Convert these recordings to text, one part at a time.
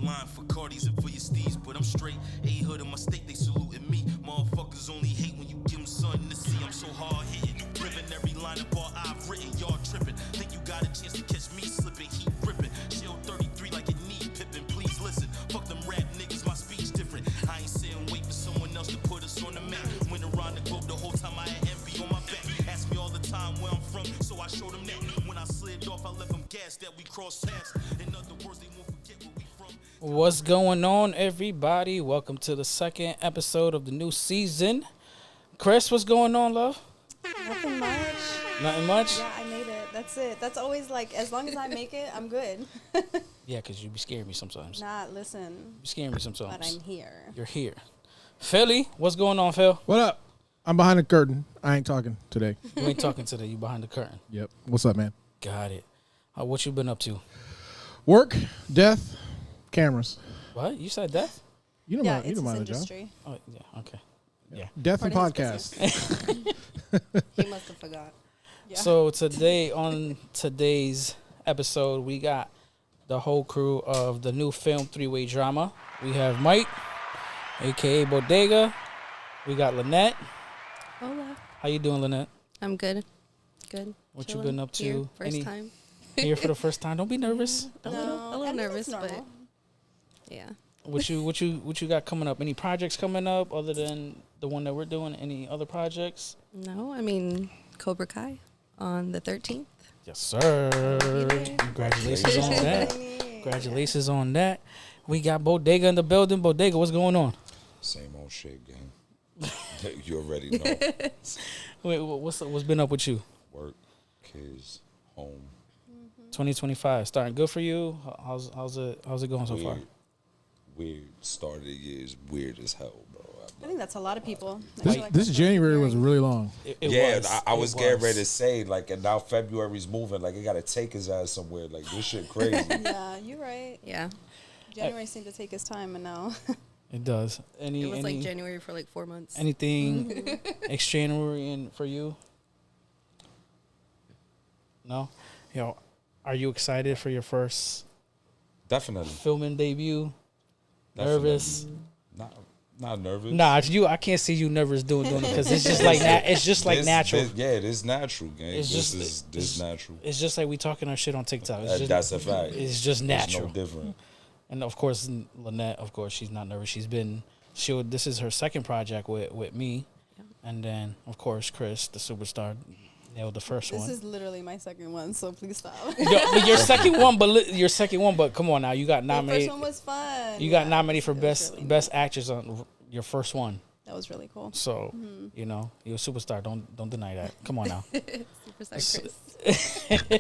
line for Cardis and for your steeds, but I'm straight. A-hood in my state, they saluting me. Motherfuckers only hate when you give them something to see. I'm so hard hitting, ripping every line of all I've written. Y'all tripping, think you got a chance to catch me slipping, heat ripping. Shield 33 like it need pippin'. Please listen, fuck them rap niggas, my speech different. I ain't sitting wait for someone else to put us on the map. Went around the globe the whole time I had envy on my back. Ask me all the time where I'm from, so I showed them that. When I slid off, I left them gas that we crossed paths. In other words, they won't forget where we from. What's going on, everybody? Welcome to the second episode of the new season. Chris, what's going on, love? Nothing much. Nothing much? Yeah, I made it. That's it. That's always like, as long as I make it, I'm good. Yeah, because you be scaring me sometimes. Nah, listen. You be scaring me sometimes. But I'm here. You're here. Philly, what's going on, Phil? What up? I'm behind the curtain. I ain't talking today. You ain't talking today. You behind the curtain. Yep. What's up, man? Got it. What you been up to? Work, death, cameras. What? You said death? You know Yeah, my, you it's know my his other job. industry. Oh, yeah. Okay. Yeah. Death and Part of his podcast. He must have forgot. Yeah. So today, on today's episode, we got the whole crew of the new film three-way drama. We have Mike, a.k.a. Bodega. We got Lynette. Hola. How you doing, Lynette? I'm good. Good. What you Chilling been up to? Here, first Any- time. Here for the first time. Don't be nervous. A No, little I think nervous, that's but normal. yeah. What you got coming up? Any projects coming up other than the one that we're doing? Any other projects? No, I mean Cobra Kai on the 13th. Yes, sir. there. Congratulations on that. Yeah. Congratulations on that. We got Bodega in the building. Bodega, what's going on? Same old shit, gang. You already know. Wait, what's been up with you? Work, kids, home. 2025 starting good for you. How's it going so far? Weird. Start of the year is weird as hell, bro. I think that's a lot of people. I This, feel like this that's January what was I'm really long. Yeah, I It was getting ready to say, like, and now February's moving. Like, it got to take his ass somewhere. Like, this shit crazy. hearing. Yeah, you're right. Yeah. January seemed to take his time, and now. It does. It was like January for like 4 months. Anything extraordinary for you? No. Are you excited for your first Definitely. filming debut? Definitely. Nervous? Not nervous. Nah, I can't see you nervous doing it because it's just like it's just like natural. Yeah, it is natural, gang. It's This just- is natural. It's just like we talking our shit on TikTok. It's just, That's a fact. It's just It's natural. no different. And of course, Lynette, of course, she's not nervous. This is her second project with me. Yeah. And then, of course, Chris, the superstar, nailed the first This one. is literally my second one, so please stop. But your second one, but come on now, you got The nominated. first one was fun. You got Yeah, nominated for it was best really best nice. actress on your first one. That was really cool. So you're a superstar. Don't deny that. Come on now. Superstar Chris.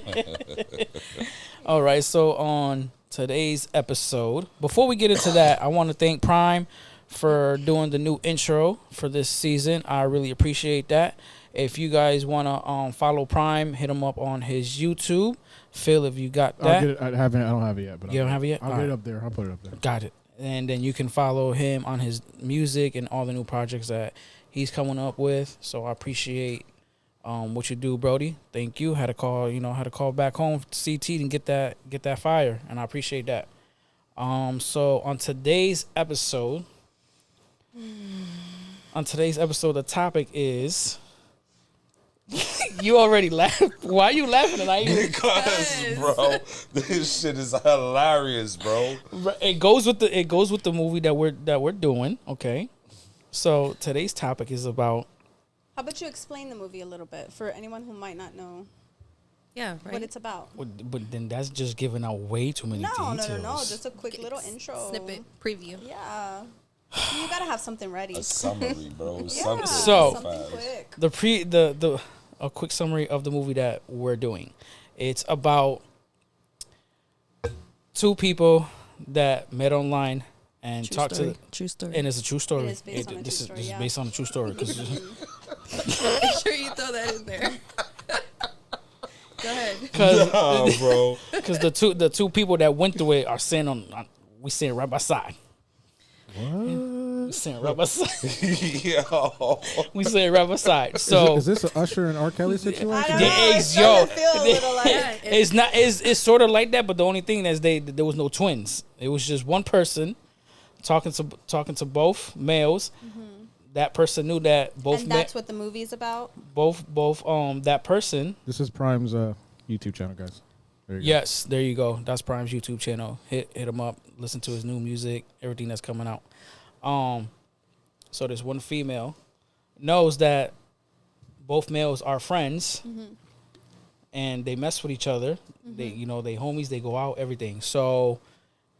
All right. So on today's episode, before we get into that, I want to thank Prime for doing the new intro for this season. I really appreciate that. If you guys want to follow Prime, hit him up on his YouTube. Phil, if you got that. I'll get it. I don't have it yet. But You don't have it yet? I'll All get it right. up there. I'll put it up there. Got it. And then you can follow him on his music and all the new projects that he's coming up with. So I appreciate what you do, Brody. Thank you. Had to call back home to CT and get that fire, and I appreciate that. So on today's episode, the topic is. You already laughed. Why are you laughing? And I even Because, bro, this shit is hilarious, bro. It goes with the movie that we're doing. Okay, so today's topic is about. How about you explain the movie a little bit for anyone who might not know Yeah, right. what it's about? But then that's just giving out way too many details. No. Just a quick little intro. Snippet preview. Yeah. You gotta have something ready. A summary, bro. Yeah, So- something quick. A quick summary of the movie that we're doing. It's about two people that met online and True talked story. to. True story. And it's a true story. It is based on a true story, This is yeah. based on a true story. Make sure you throw that in there. Go ahead. Nah, bro. Because the two people that went through it are sitting right by side. What? saying Riverside. Yo. We saying Riverside. So Is this an Usher and R. Kelly situation? I don't The know. eggs, It's starting to yo. feel a little like Yeah, it's not. It's sort of like that, but the only thing is there was no twins. It was just one person talking to both males. That person knew that both and that's what the movie's about. both that person. This is Prime's YouTube channel, guys. There you go. Yes, there you go. That's Prime's YouTube channel. Hit him up. Listen to his new music. Everything that's coming out. So this one female knows that both males are friends, and they mess with each other. They they homies. They go out. Everything. So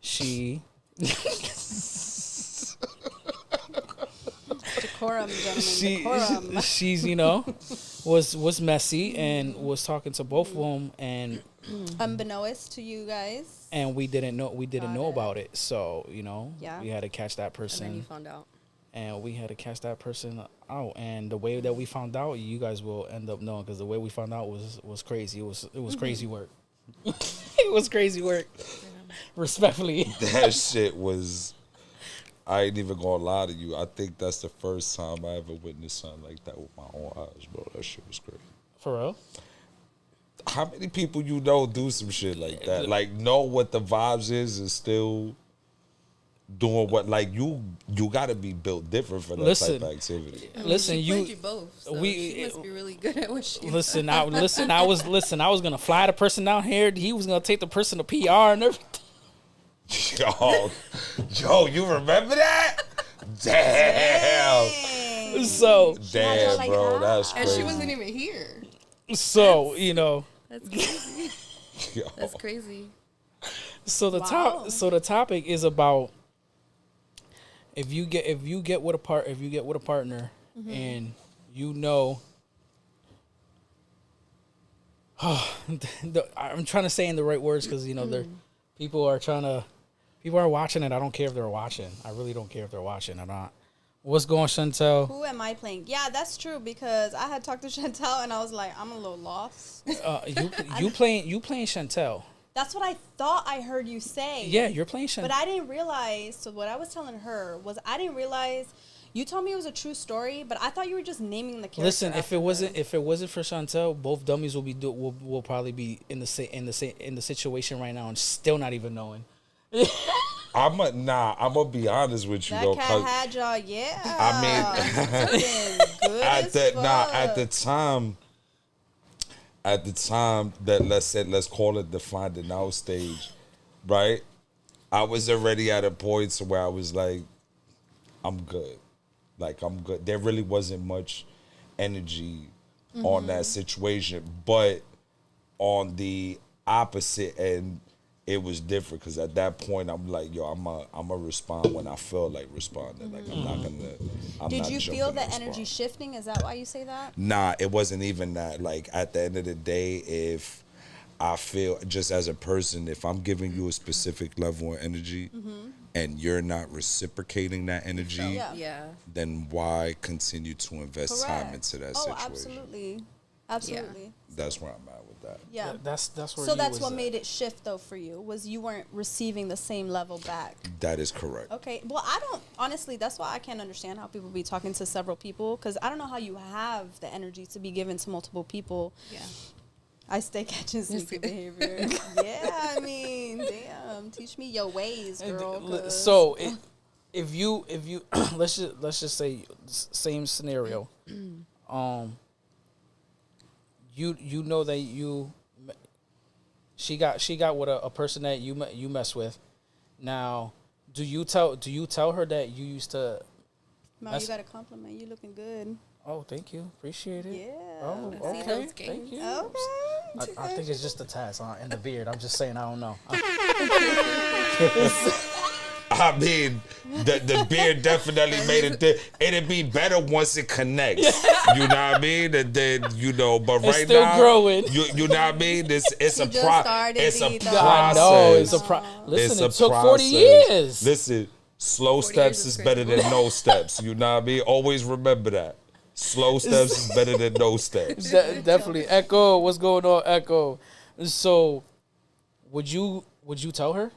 she. Decorum, gentlemen. Decorum. She's was messy and was talking to both of them, and Unbeknownst to you guys. we didn't know Got it. about it. So Yeah. we had to catch that And then person, you found out. and we had to catch that person out. And the way that we found out, you guys will end up knowing, because the way we found out was crazy. It was crazy work. It was crazy work. Respectfully. That shit was. I ain't even gonna lie to you. I think that's the first time I ever witnessed something like that with my own eyes, bro. That shit was crazy. For real? How many people you know do some shit like that? Like know what the vibes is and still doing what? Like you gotta be built different for that Listen. type of activity. Listen, she you. played you both. So she must be really good at what she does. I was gonna fly the person down here. He was gonna take the person to PR and everything. Yo, you remember that? Damn. So Damn, like bro. that. That's And crazy. she wasn't even here. That's crazy. Yo. That's crazy. So the Wow. topic is about if you get with a partner and I'm trying to say in the right words, because people are watching it. I don't care if they're watching. I really don't care if they're watching or not. What's going, Chantel? Who am I playing? Yeah, that's true, because I had talked to Chantel and I was like, I'm a little lost. You playing Chantel? That's what I thought I heard you say. Yeah, you're playing Chantel. But I didn't realize. So what I was telling her was I didn't realize. You told me it was a true story, but I thought you were just naming the character. Listen, if after it wasn't her. for Chantel, both dummies will probably be in the situation right now and still not even knowing. I'm gonna be honest with you That though, cat 'cause had y'all, yeah. I mean, at the time that let's call it the finding out stage, right? I was already at a point to where I was like, I'm good. Like I'm good. There really wasn't much energy on that situation, but on the opposite end, it was different, because at that point I'm like, yo, I'm a respond when I feel like responding. Like I'm not gonna. Did you feel the energy shifting? Is that why you say that? Nah, it wasn't even that. Like at the end of the day, if I feel just as a person, if I'm giving you a specific level of energy and you're not reciprocating that energy, Yeah. then why continue to invest time Correct. into that Oh, situation? absolutely. That's where I'm at with that. Yeah. That's where. So you that's was what at. made it shift, though, for you, was you weren't receiving the same level back. That is correct. Okay. Well, I don't, honestly, that's why I can't understand how people be talking to several people, because I don't know how you have the energy to be given to multiple people. Yeah. I stay catching sneaky behavior. Yeah, I mean, damn. Teach me your ways, girl. 'cause- So if you let's just say same scenario, you know that she got with a person that you mess with. Now, do you tell her that you used to? Mom, you got a compliment. You looking good. Oh, thank you, appreciate it. Yeah. Oh, I see okay, those gains. thank you. Okay. I think it's just the tats and the beard. I'm just saying, I don't know. I mean, the beard definitely made it. It'd be better once it connects. You know what I mean? And then but right still now, growing. You know what I mean? It's a just process. started, It's a Vito. process. I know it's a Listen, it took 40 years. Listen, slow 40 steps years is is better crazy. than no steps. You know what I mean? Always remember that. Slow steps is better than no steps. Definitely. Echo, what's going on, Echo? So, would you tell her?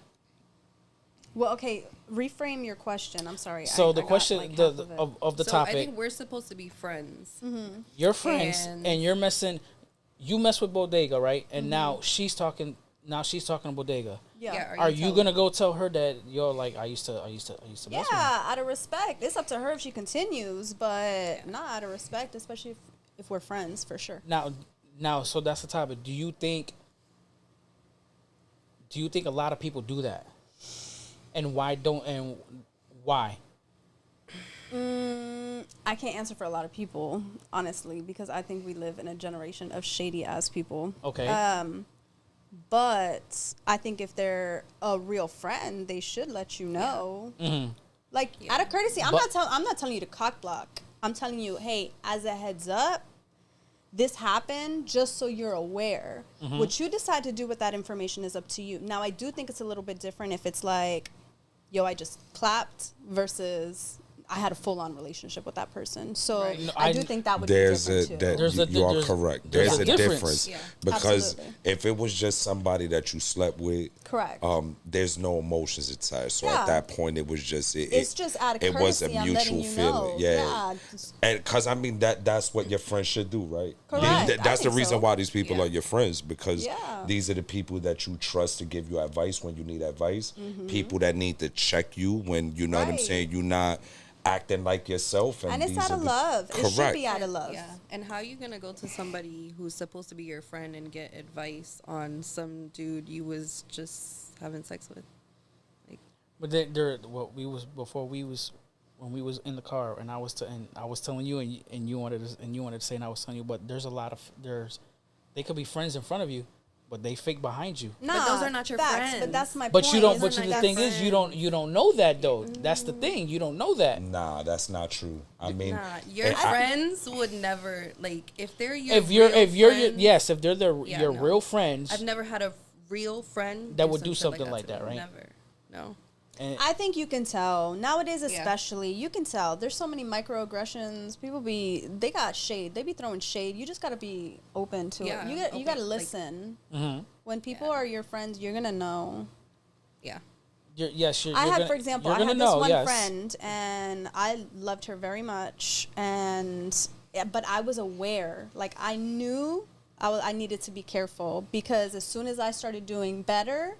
Well, okay, reframe your question. I'm sorry. So I the got, question like, the half of it. of the So topic, I think we're supposed to be friends. you're friends and- and you're messing. You mess with Bodega, right? And now she's talking. Now she's talking to Bodega. Yeah. Are you gonna go tell her that you're like I used to mess with Yeah, you? out of respect. It's up to her if she continues, but not out of respect, especially if we're friends, for sure. Now, so that's the topic. Do you think a lot of people do that? And why? I can't answer for a lot of people, honestly, because I think we live in a generation of shady ass people. Okay. But I think if they're a real friend, they should let you know. Like out of courtesy, I'm not telling you to cock block. I'm telling you, hey, as a heads up, this happened, just so you're aware. What you decide to do with that information is up to you. Now, I do think it's a little bit different if it's like, yo, I just clapped versus I had a full-on relationship with that person. So Right. No, I do think that would be There's different too. you are correct. There's a difference Yeah. because Absolutely. if it was just somebody that you slept with, Correct. there's no emotions attached. So Yeah. at that point, it was just It's just out of it was a courtesy, I'm letting mutual you feeling. know. Yeah. Yeah, just- And because I mean that's what your friends should do, right? Correct. I That's the think reason so. why these people Yeah. are your friends, because Yeah. these are the people that you trust to give you advice when you need advice. Mm-hmm. People that need to check you when you know what I'm Right. saying. You're not acting like yourself, and it's these out are of the- love. It should Correct. be out of love. Yeah. And how you gonna go to somebody who's supposed to be your friend and get advice on some dude you was just having sex with? Like, But then when we was in the car and I was telling you and you wanted to say and I was telling you, but they could be friends in front of you, but they fake behind you. Nah, But those are not your facts, friends. But that's my But point. you don't. Isn't But that the thing is, you don't know that though. That's the thing. You don't know that. Nah, that's not true. I mean, nah, your friends would never, like, if they're your If you're friends, if they're your no. real friends, I've never had a real friend That would do some shit something like to that, me. right? Never. No. and I think you can tell nowadays, Yeah. especially you can tell. There's so many microaggressions. People they got shade. They be throwing shade. You just gotta be open to Yeah, it. You gotta open, like- listen. Mhm. When people Yeah. are your friends, you're gonna know. Yeah. you're I had, gonna- for example, you're I gonna had this know, one yes. friend, and I loved her very much, but I was aware, like I knew I needed to be careful, because as soon as I started doing better,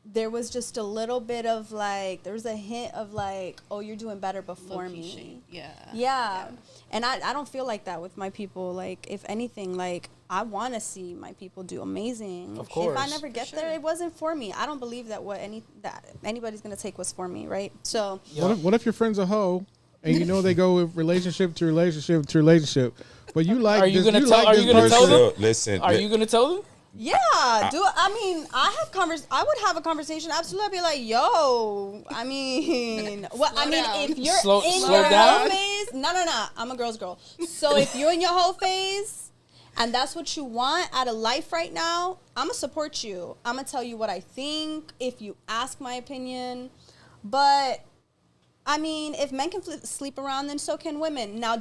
there was just a little bit of like, there was a hint of like, oh, you're doing better before Low-key me. shade. Yeah. Yeah. And I don't feel like that with my people. Like, if anything, like, I want to see my people do amazing. Of If I course. never get For there, sure. it wasn't for me. I don't believe that that anybody's going to take was for me, right? So, Yeah. What if your friend's a hoe and you know they go with relationship to relationship to relationship, but you like Are you this, gonna you tell- like are this you gonna tell person- them? So, listen. Are you gonna tell them? yeah, I mean, I would have a conversation. Absolutely. I'd be like, yo, I mean, well, I Slow mean, down. if you're Slow in your down? whole phase, no, I'm a girl's girl. So if you're in your whole phase and that's what you want out of life right now, I'm going to support you. I'm going to tell you what I think if you ask my opinion. But, I mean, if men can sleep around, then so can women. Now,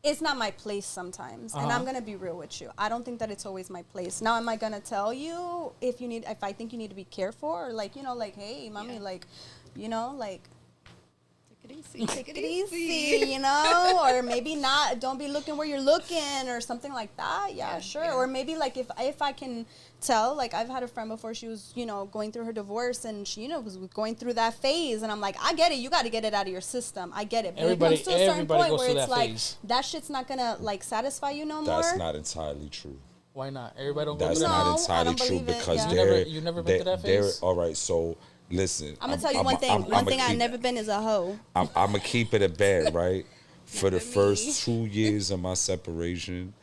it's not my place sometimes, and I'm gonna be real with you. I don't think that it's always my place. Now, am I gonna tell you if I think you need to be careful, or like, like, hey, mommy, Yeah. like, like, Take it easy. take it easy, or maybe not. Don't be looking where you're looking, or something like that. Yeah, sure. yeah. Or maybe like if I can tell, like I've had a friend before. She was going through her divorce, and she was going through that phase. And I'm like, I get it. You got to get it out of your system. I get it. But Everybody- it comes to a certain everybody point goes where through it's that like phase. that shit's not gonna like satisfy you no more. That's not entirely true. Why not? Everybody don't go That's through that. No, not I entirely don't true believe it, because yeah. they're You never been to that phase? all right. So listen, I'm gonna tell you one thing. One thing I've never been is a hoe. I'm gonna keep it a bed, right? For the Never me. first 2 years of my separation,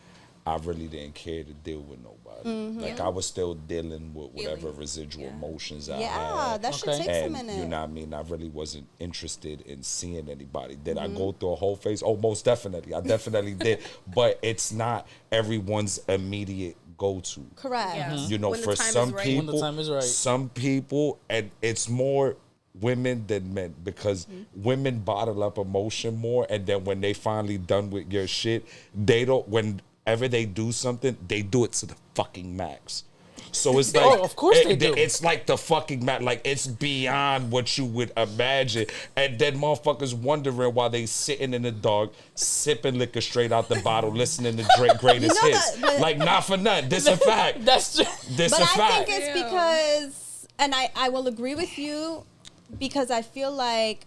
I really didn't care to deal with nobody. Mm-hmm. Like I was still dealing with whatever residual Yeah. emotions I Yeah, had. that shit Okay. takes a And minute. you know what I mean? I really wasn't interested in seeing anybody. Did Mm-hmm. I go through a whole phase? Oh, most definitely. I definitely did. But it's not everyone's immediate go-to. Correct. Yeah. You know, When the for time is some right. people, When the time is right. some people, and it's more women than men, because women bottle up emotion more, and then when they finally done with your shit, they don't. Whenever they do something, they do it to the fucking max. So it's like, Oh, of course they do. It's like the fucking like it's beyond what you would imagine, and then motherfuckers wondering why they sitting in the dark, sipping liquor straight out the bottle, listening to Drake greatest hits. Like not for nothing. This a fact. That's true. This But a I fact. think it's because, and I will agree with you, because I feel like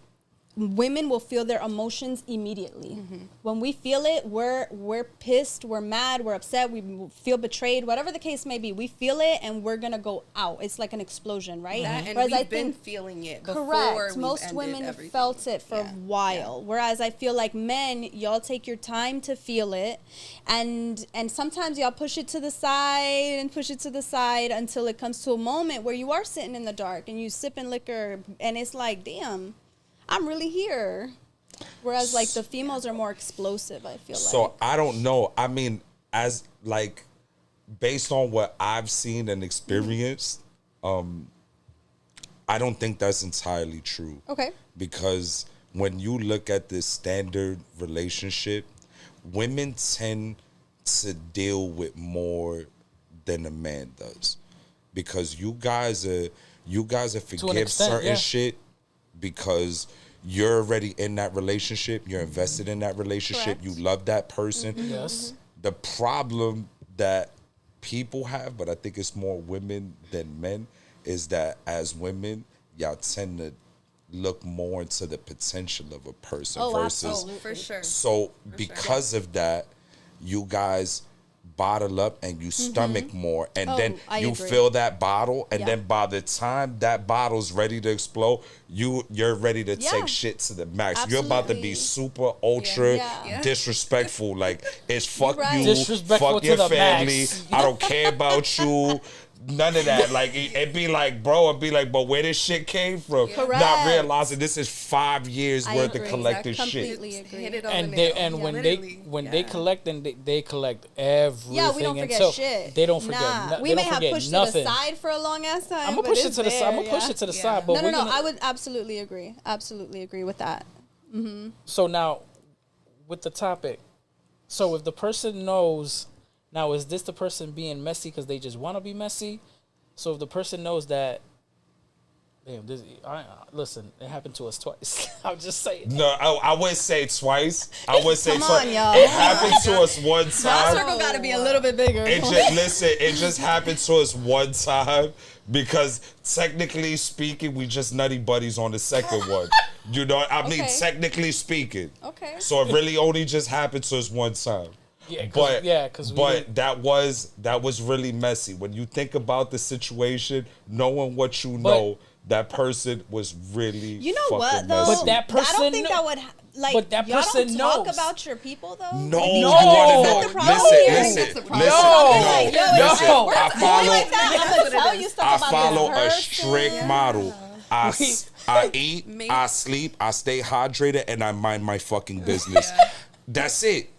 women will feel their emotions immediately. When we feel it, we're pissed, we're mad, we're upset, we feel betrayed, whatever the case may be. We feel it and we're gonna go out. It's like an explosion, right? And Whereas we've been feeling it before. correct. We've Most ended women have everything. felt it for a while. Whereas I feel like men, y'all take your time to feel it, and sometimes y'all push it to the side and push it to the side until it comes to a moment where you are sitting in the dark and you sipping liquor, and it's like, damn, I'm really here. Whereas like the females are more explosive, I feel like. So I don't know. I mean, as like based on what I've seen and experienced, I don't think that's entirely true. Okay. Because when you look at this standard relationship, women tend to deal with more than a man does. Because you guys are forgive extent, certain yeah. shit because you're already in that relationship, you're invested in that relationship, Correct. you love that person. Yes. The problem that people have, but I think it's more women than men, is that as women, y'all tend to look more into the potential of a person versus. absolutely. For sure. So because of that, you guys bottle up and you stomach more, and then I you agree. fill that bottle, and Yeah. then by the time that bottle's ready to explode, you're ready to Yeah. take shit to the max. You're about to be Absolutely. super ultra Yeah. disrespectful. Like it's fuck right. you, Disrespectful fuck to your the family. max. I don't care about you. None of that. Like it'd be like, bro, it'd be like, but where this shit came from? Not Correct. realizing this is 5 years I worth agree. of collective I shit. completely agree. Hit it on And the they nail. and Yeah, when literally. they collect, then they collect everything. Yeah, we don't forget until shit. They don't forget. Nah. We they may don't have forget pushed nothing. it aside for a long ass time. I'm gonna but push it it's to the side. I'm there, gonna push yeah. it to the Yeah. side. But No, we're no. gonna, I would absolutely agree. Absolutely agree with that. So now, with the topic, so if the person knows, now is this the person being messy because they just want to be messy? So if the person knows that, damn, listen, it happened to us twice. I'm just saying. No, I wouldn't say twice. I would say Come twice. on, y'all. It happened to us one Our time. circle got to be a little bit bigger. It just happened to us one time because technically speaking, we just nutty buddies on the second one. You know, I mean, Okay. technically speaking. Okay. So it really only just happened to us one time. Yeah, But that was really messy. When you think about the situation, knowing what you know, that person was really You know fucking what though? messy. But that I person don't think know- that would like. but that y'all person don't talk knows. about your people though. No, Like, you No. want That's to the know. problem Listen, here. listen, That's the listen. problem. No, Like, yo, listen. it's like, I follow. like that. I'm gonna tell you stuff I about follow this a person. strict model. I eat, I sleep, I stay hydrated, and I mind my fucking business. That's it.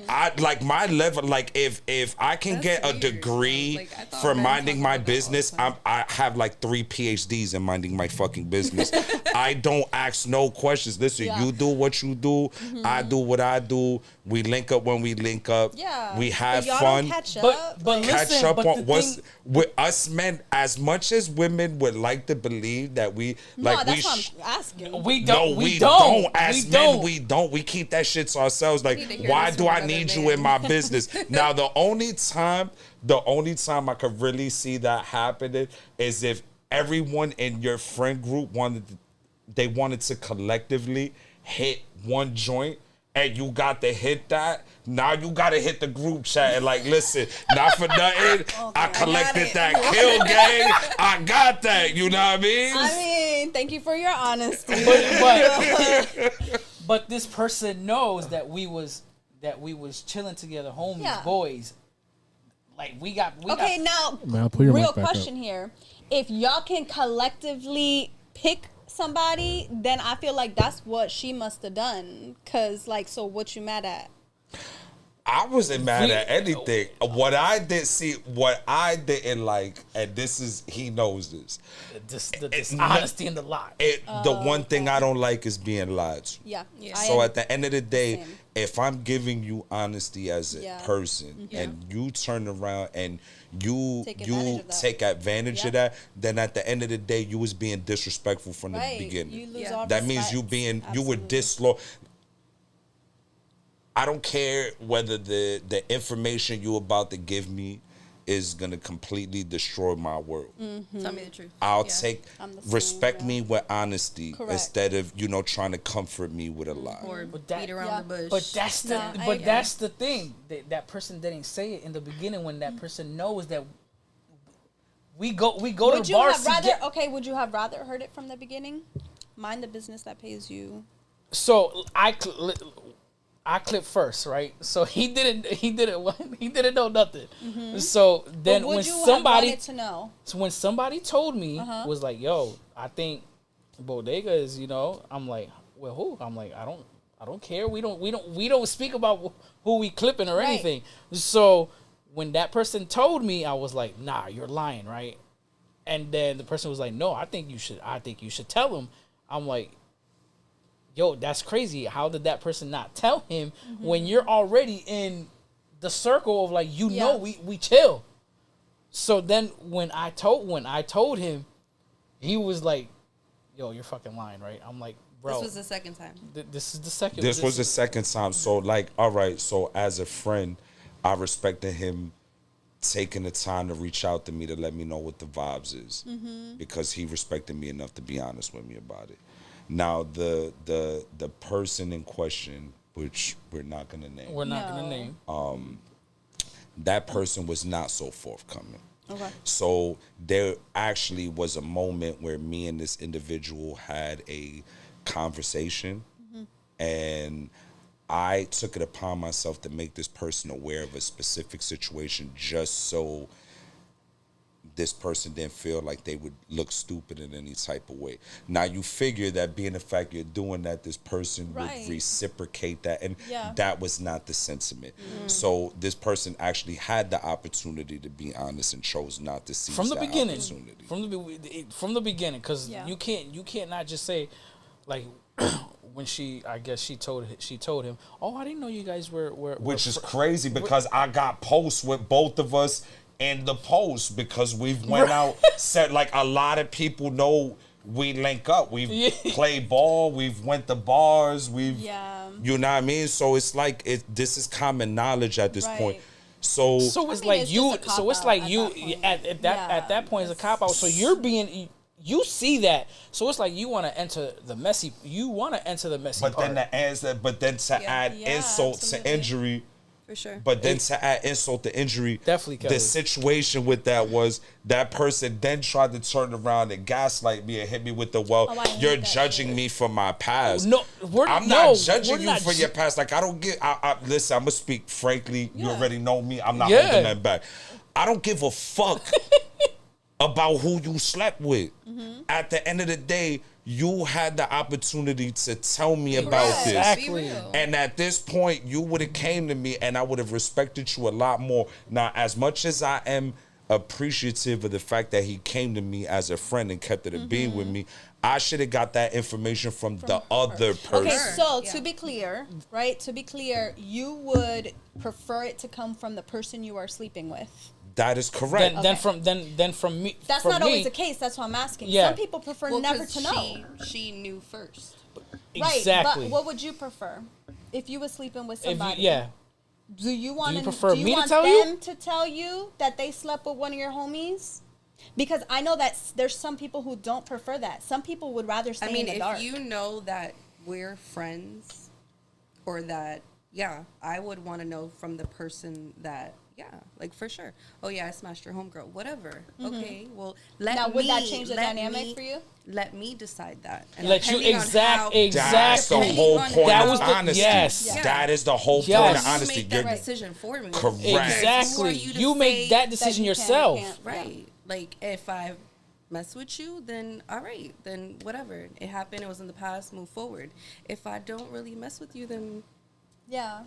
I like my level. Like if I can That's get a weird. degree Like, I thought for men minding talked my about that all the business, time. I have like 3 PhDs in minding my fucking business. I don't ask no questions. Listen, Yeah. you do what you do. I do what I do. We link up when we link up. Yeah. We have But y'all fun. Don't catch up. But Catch listen, up but on the what's thing, with us men. As much as women would like to believe that we no, like we. that's what I'm asking. we No, don't. we don't. As we men, don't. we don't. We keep that shit to ourselves. Like, need to hear why this do from I another need you man. in my business? Now, the only time I could really see that happening is if everyone in your friend group wanted to collectively hit one joint. And you got to hit that. Now you got to hit the group chat and like, listen, not for nothing. I collected that kill gang. I got that. You know what I mean? I mean, thank you for your honesty. But this person knows that we was chilling together, homies, Yeah. boys. Like we got. Okay, now, Man, I'll pull your real mic back up. question here. If y'all can collectively pick somebody, then I feel like that's what she must have done. Cause like, so what you mad at? I wasn't mad at anything. What I didn't like, and this is, he knows this. the dishonesty and the lie. The one thing I don't like is being lied to. Yeah. Yeah. So at the end of the day, Same. if I'm giving you honesty as a person and you turn around and you take advantage of that, then at the end of the day, you was being disrespectful from the beginning. You lose all that means you were disloyal. I don't care whether the information you about to give me is gonna completely destroy my world. Tell me the truth. I'll respect same, me with honesty Correct. instead of trying to comfort me with a lie. Or that- beat around the bush. But that's the No, that's the thing. That person didn't say it in the beginning when that person knows that we go to Would the you bars have to rather? get. Okay, would you have rather heard it from the beginning? Mind the business that pays you. So I clipped first, right? So he didn't know nothing. So then But would when you have somebody wanted to know? so when somebody told me was like, "Yo, I think Bodega is," I'm like, "Well, who?" I'm like, I don't care. We don't speak about who we clipping or Right. anything. So when that person told me, I was like, "Nah, you're lying, right?" And then the person was like, "No, I think you should tell him." I'm like, yo, that's crazy. How did that person not tell him when you're already in the circle of like, we chill. So then when I told him, he was like, yo, you're fucking lying, right? I'm like, bro. This was the second time. This is the second. This was the second time. So like, all right. So as a friend, I respected him taking the time to reach out to me to let me know what the vibes is, because he respected me enough to be honest with me about it. Now the person in question, which we're not gonna name, gonna name. that person was not so forthcoming. Okay. So there actually was a moment where me and this individual had a conversation, and I took it upon myself to make this person aware of a specific situation just so this person didn't feel like they would look stupid in any type of way. Now you figure that being the fact you're doing that, this person Right. would reciprocate that, and Yeah. that was not the sentiment. So this person actually had the opportunity to be honest and chose not to seize From the that beginning, opportunity. from the beginning, because Yeah. you can't not just say, like, when she told him, oh, I didn't know you guys were Which is crazy because I got posts with both of us in the post because we've went out, said like a lot of people know we link up. We've played ball, we've went to bars, you know what I mean? So it's like this is common knowledge at this point. So it's I mean, like it's you. just a So it's cop-out like at you that point. at that point it's a cop out. So you're being. You see that, so it's like you want to enter the messy. You want to enter the messy but part. then to add insult absolutely. to injury. For sure. But then to add insult to injury, Definitely, Kelly. the situation with that was that person then tried to turn around and gaslight me and hit me with the, I hate you're that judging shit. me for my past. No, I'm not judging you for your past. Like, I don't get, listen, I'm going to speak frankly. You already know me. I'm not holding that back. I don't give a fuck about who you slept with. At the end of the day, you had the opportunity to tell me about this. Exactly. And at this point, you would have came to me and I would have respected you a lot more. Now, as much as I am appreciative of the fact that he came to me as a friend and kept it a being with me, I should have got that information from the other person. Okay, so to be clear, right? To be clear, you would prefer it to come from the person you are sleeping with. That is correct. Then from me. That's from not me, always the case. That's what I'm asking. Yeah. Some people prefer never 'cause to know. She knew first. Exactly. Right, but what would you prefer if you were sleeping with If you, somebody? yeah. Do you want you prefer me to want tell them you? to tell you that they slept with one of your homies? Because I know that there's some people who don't prefer that. Some people would rather stay in the dark. If you know that we're friends, or that, I would want to know from the person that, like for sure. Oh yeah, I smashed your homegirl. Whatever. Okay, well would that change the dynamic for you? Let me decide that. And Let you depending on exactly. That's the depending whole on point That of was the- honesty. yes. Yeah. That is the whole Yes. point of You honesty. make that decision for me. Correct. Exactly. Who are to You make say that decision you can't, yourself. can't? Right. Like, if I mess with you, then all right. Then whatever. It happened. It was in the past. Move forward. If I don't really mess with you, then Yeah.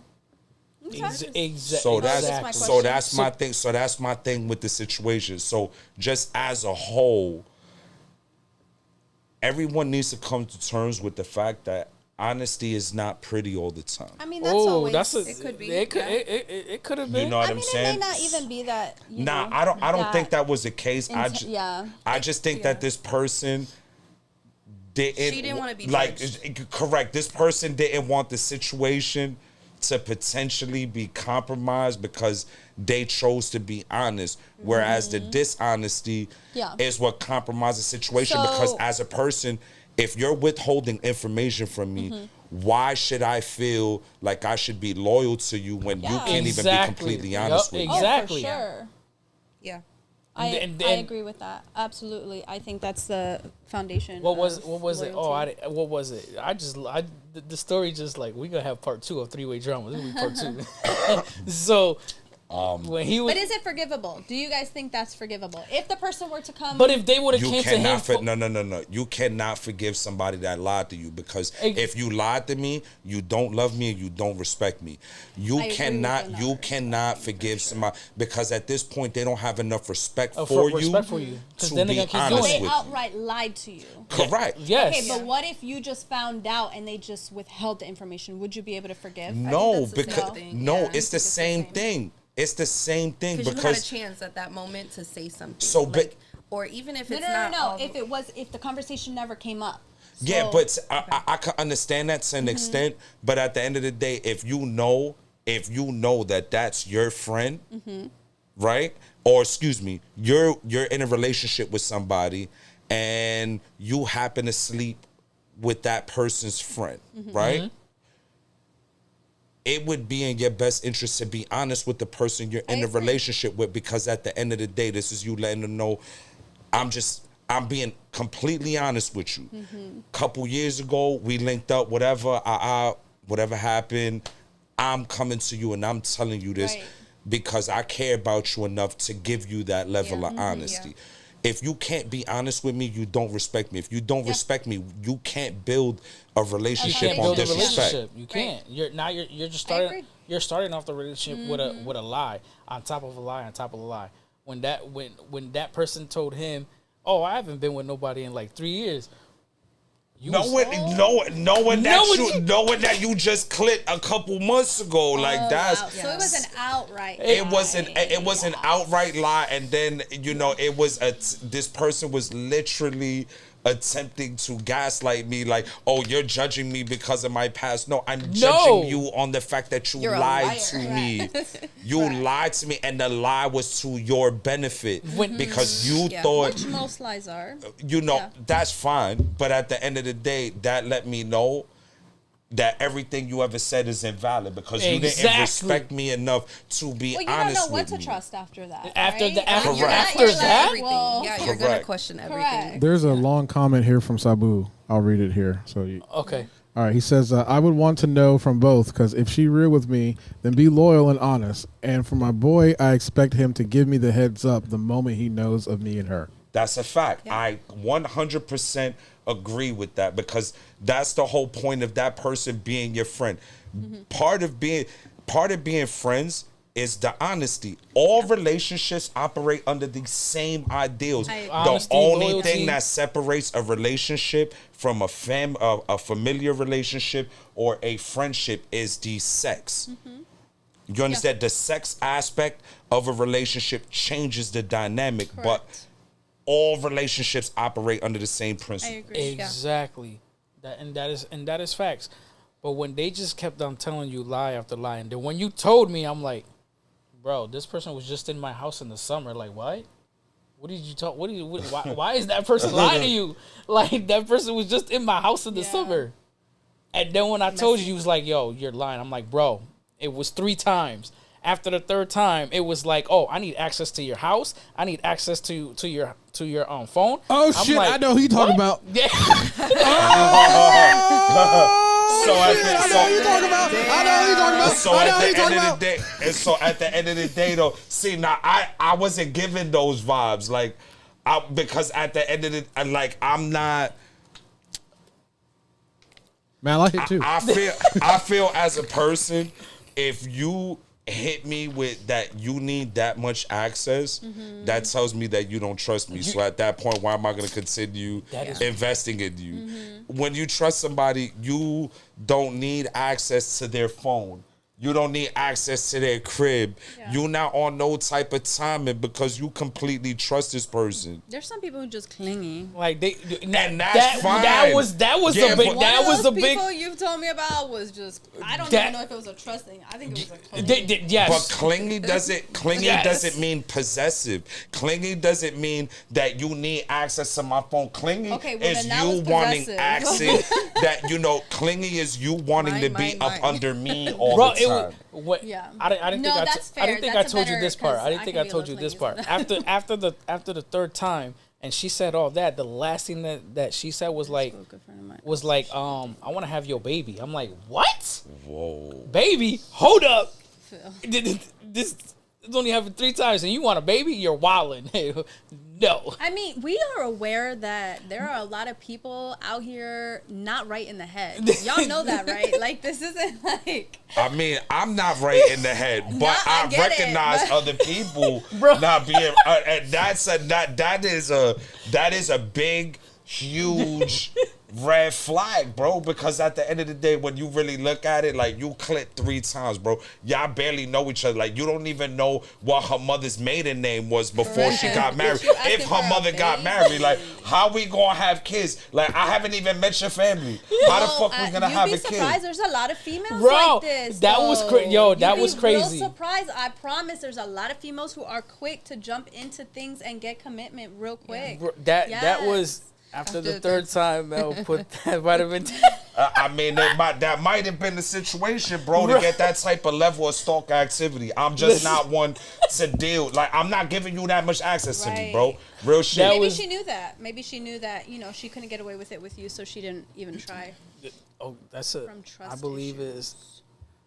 Okay. So that's my so that's question. my thing. So that's my thing with the situation. So just as a whole, everyone needs to come to terms with the fact that honesty is not pretty all the time. I mean, that's Oh, always. It could be. It could have been. You know what I I'm mean, saying? it may not even be that. You Nah, know, I don't think that was the case. yeah. I just think that this person didn't. She didn't wanna be like judged. correct. This person didn't want the situation to potentially be compromised because they chose to be honest. Whereas the dishonesty Yeah. is what compromises the situation. So- Because as a person, if you're withholding information from me, why should I feel like I should be loyal to you when you Yeah. can't even be completely honest with me? Exactly. Oh, for sure. Yeah. I And agree with that. Absolutely. I think that's the foundation. What was of it? Oh, loyalty. what was it? The story just like we gonna have part 2 of 3-way drama. This will be part 2. So when he was, But is it forgivable? Do you guys think that's forgivable? If the person were to come, but if they would have You came to him, cannot no. You cannot forgive somebody that lied to you because if you lied to me, you don't love me and you don't respect me. You I agree with them that you way. cannot forgive somebody because at this point they don't have enough respect for for you. respect for you, because to then they're be gonna keep honest doing they it. with outright lied to you. Correct. Yes. Okay, but what if you just found out and they just withheld the information? Would you be able to forgive? No, that's the same because thing. no, Yeah, it's I the think it's the same same. thing. It's the same thing Because you had a because chance at that moment to say something. So, like, or even if No, it's no, not. no. all- If the conversation never came up. yeah, So- but I can understand that to an extent. But at the end of the day, if you know that that's your friend, right? Or excuse me, you're in a relationship with somebody, and you happen to sleep with that person's friend, right? It would be in your best interest to be honest with the person you're in a agree. relationship with, because at the end of the day, this is you letting them know, I'm being completely honest with you. Couple years ago, we linked up, whatever happened, I'm coming to you and I'm telling you this Right. because I care about you enough to give you that level of honesty. If you can't be honest with me, you don't respect me. If you don't respect me, you can't build a relationship can't on build a disrespect. relationship. You can't. You're just I starting. agree. You're starting off the relationship with a lie on top of a lie on top of a lie. When that person told him, "Oh, I haven't been with nobody in like 3 years." Knowing that you just clicked a couple months ago, like that's Wow. So it was an outright. it lie. was an outright lie, and then it was this person was literally attempting to gaslight me, like, oh, you're judging me because of my past. No, I'm judging you on the fact that you You're a lied liar. to me. You lied to me, and the lie was to your benefit because you thought Which most lies are. that's fine. But at the end of the day, that let me know that everything you ever said is invalid because you didn't Exactly. respect me enough to be Well, you don't honest know what with to me. trust after that. After right? the- after- You're Correct. not- after you're like, that? everything. well, Yeah, you're gonna Correct. question everything. Correct. There's a long comment here from Sabu. I'll read it here. Okay. All right, he says, I would want to know from both, because if she real with me, then be loyal and honest. And for my boy, I expect him to give me the heads up the moment he knows of me and her. That's a fact. I 100% agree with that because that's the whole point of that person being your friend. Part of being friends is the honesty. All relationships operate under the same ideals. I agree. The Honesty, only loyalty. thing that separates a relationship from a familiar relationship or a friendship is the sex. You understand? The sex aspect of a relationship changes the dynamic, but Correct. all relationships operate under the same I principle. agree. Exactly. That is facts. But when they just kept on telling you lie after lie, and then when you told me, I'm like, bro, this person was just in my house in the summer. Like, what? What did you talk? Why is that person lying to you? Like, that person was just in my house in the Yeah. summer. And then when I told you, he was like, yo, you're lying. I'm like, bro, it was 3 times. After the 3rd time, it was like, oh, I need access to your house. I need access to your phone. Oh, I'm shit, like, I know who you talking what? about. Yeah. So at the- I know who you talking about. I know who you talking about. So I know at who you the talking end of about. the day, and so at the end of the day, though, see now I wasn't giving those vibes, like, because at the end of the like I'm not. Man, I like it too. I feel as a person, if you hit me with that you need that much access, that tells me that you don't trust me. So at that point, why am I going to continue investing in you? When you trust somebody, you don't need access to their phone. You don't need access to their crib. Yeah. You're not on no type of timing because you completely trust this person. There's some people who just clingy. Like they, And that's fine. That was Yeah, a big. but- That was a big. People you've told me about was just. I don't That- even know if it was a trust thing. I think it was a clingy. Yes. But clingy doesn't mean possessive. Clingy doesn't mean that you need access to my phone. Clingy Okay, well, is then that you was wanting possessive. access. Clingy is you wanting to be up under me all Bro, the it time. was, what, Yeah. I didn't No, think that's I didn't fair. think That's I told you better, this part. 'cause I didn't I think can I be a told you little this part. clingy After the third time, and she said all that, the last thing that she said was like, I want to have your baby. I'm like, what? Whoa. Baby? Hold up. This only happened 3 times, and you want a baby? You're wildin'. No. I mean, we are aware that there are a lot of people out here not right in the head. Y'all know that, right? Like, this isn't like. I mean, I'm not right in the head, but No, I I get it, recognize but- other people Bro. not being. And that is a big, huge red flag, bro. Because at the end of the day, when you really look at it, like you clicked 3 times, bro. Y'all barely know each other. Like you don't even know what her mother's maiden name was before she got married. You asking If her for a mother got baby? married, like how we gonna have kids? Like I haven't even met your family. How the fuck we gonna have a You'd be surprised. kid? There's a lot of females Bro, like this. that was that was crazy. Real surprised. I promise. There's a lot of females who are quick to jump into things and get commitment real quick. Bro, that was after the third time Mel put that vitamin. I mean, that might have been the situation, bro, to get that type of level of stalk activity. I'm just not one to deal. Like, I'm not giving you that much access to me, bro. Real shit. Maybe she knew that. Maybe she knew that, she couldn't get away with it with you, so she didn't even try. Oh, that's a. From trust I believe issues. is.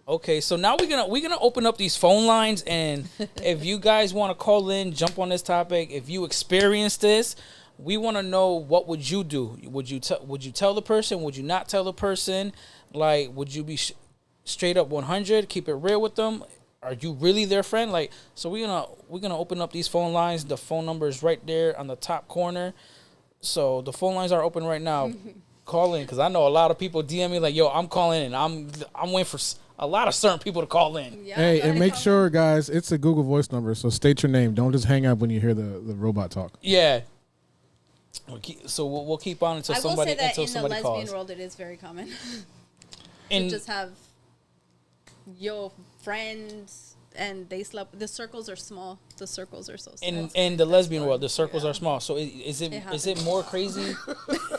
Okay, so now we're gonna open up these phone lines, and if you guys want to call in, jump on this topic. If you experienced this, we want to know, what would you do? Would you tell the person? Would you not tell the person? Like, would you be straight up 100? Keep it real with them? Are you really their friend? Like, so we're gonna open up these phone lines. The phone number is right there on the top corner. So the phone lines are open right now. Call in, because I know a lot of people DM me like, yo, I'm calling in. I'm waiting for a lot of certain people to call in. Yeah, Hey, go and ahead, make call sure, guys, it's a Google Voice number, so state your name. Don't just hang up when you hear the robot talk. Yeah. We'll keep on until I will somebody say that in the somebody lesbian calls. world, it is very common to And just have your friends and they slept. The circles are small. The circles are so small. in the lesbian world, the circles are small. So is it happens. more crazy?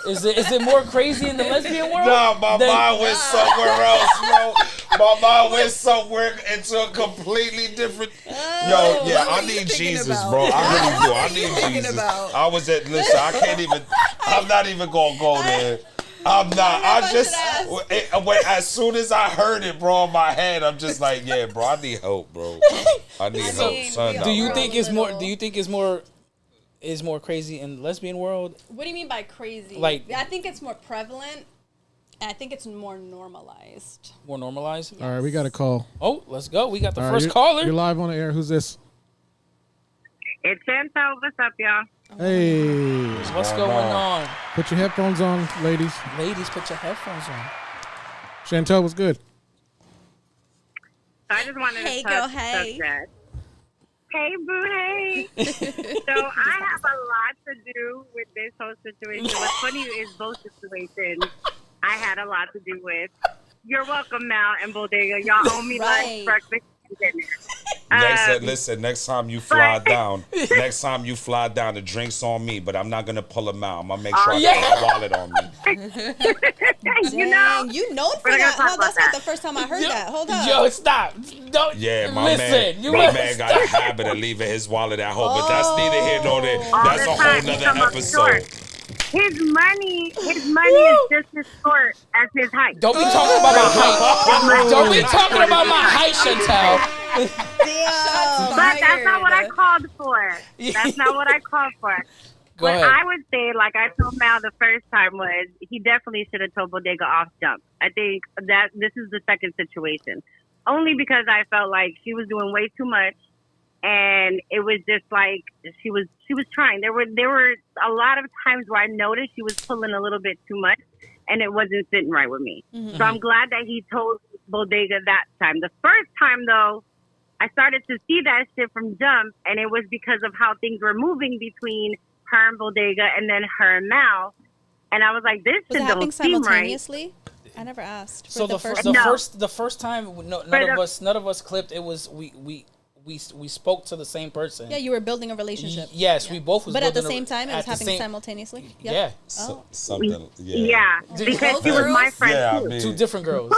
is it more crazy in the lesbian world? Nah, my than- mind went somewhere else, bro. My mind went somewhere into a completely different. I need Jesus, bro. I really do. I need Jesus. I was at. Listen, I can't even. I'm not even gonna go there. I'm not. I just. As soon as I heard it, bro, in my head, I'm just like, yeah, bro. I need help, bro. I need help, son. we Do you Bro, think it's more? little. Do you think it's more crazy in the lesbian world? What do you mean by crazy? Like- I think it's more prevalent. And I think it's more normalized. More normalized? All right, we got a call. Oh, let's go. We got the All right, first you're- caller. You're live on the air. Who's this? It's Chantel. What's up, y'all? Hey, What's going on? put your headphones on, ladies. Ladies, put your headphones on. Chantel, what's good? So I just wanted Hey, to touch girl, the hey. subject. Hey, boo, hey. So I have a lot to do with this whole situation. What's funny is both situations I had a lot to do with. You're welcome, Mal and Bodega. Y'all owe me Right. lunch, breakfast, and dinner. Listen. Next time you fly down, the drinks on me. But I'm not gonna pull them out. I'm gonna make sure I got my wallet on me. You know, You known for We're gonna that. talk Huh? about That's not that. the first time I heard that. Hold up. Yo, stop. Don't. Yeah, my listen, man got a habit of leaving his wallet at home. But that's neither here nor there. All That's the a time whole he come nother up episode. short. His money is just as short as his height. Don't be talking about my height. Don't be talking about my height, Chantel. Damn. But that's not what I called for. That's not what I called for. Go What ahead. I would say, like I told Mal the first time, was he definitely should have told Bodega off jump. I think that this is the second situation. only because I felt like she was doing way too much, and it was just like she was trying. There were a lot of times where I noticed she was pulling a little bit too much, and it wasn't sitting right with me. So I'm glad that he told Bodega that time. The first time though, I started to see that shit from jump, and it was because of how things were moving between her and Bodega, and then her and Mal. And I was like, this Was shit it happening don't seem right. simultaneously? I never asked. So For the first time, none of us clipped. It was we spoke to the same person. Yeah, you were building a relationship. Yes, we both was. But at the building same time, it was happening simultaneously. Yep. Yeah. Something. Yeah, because she was my friend Yeah, too. I mean, Two different girls.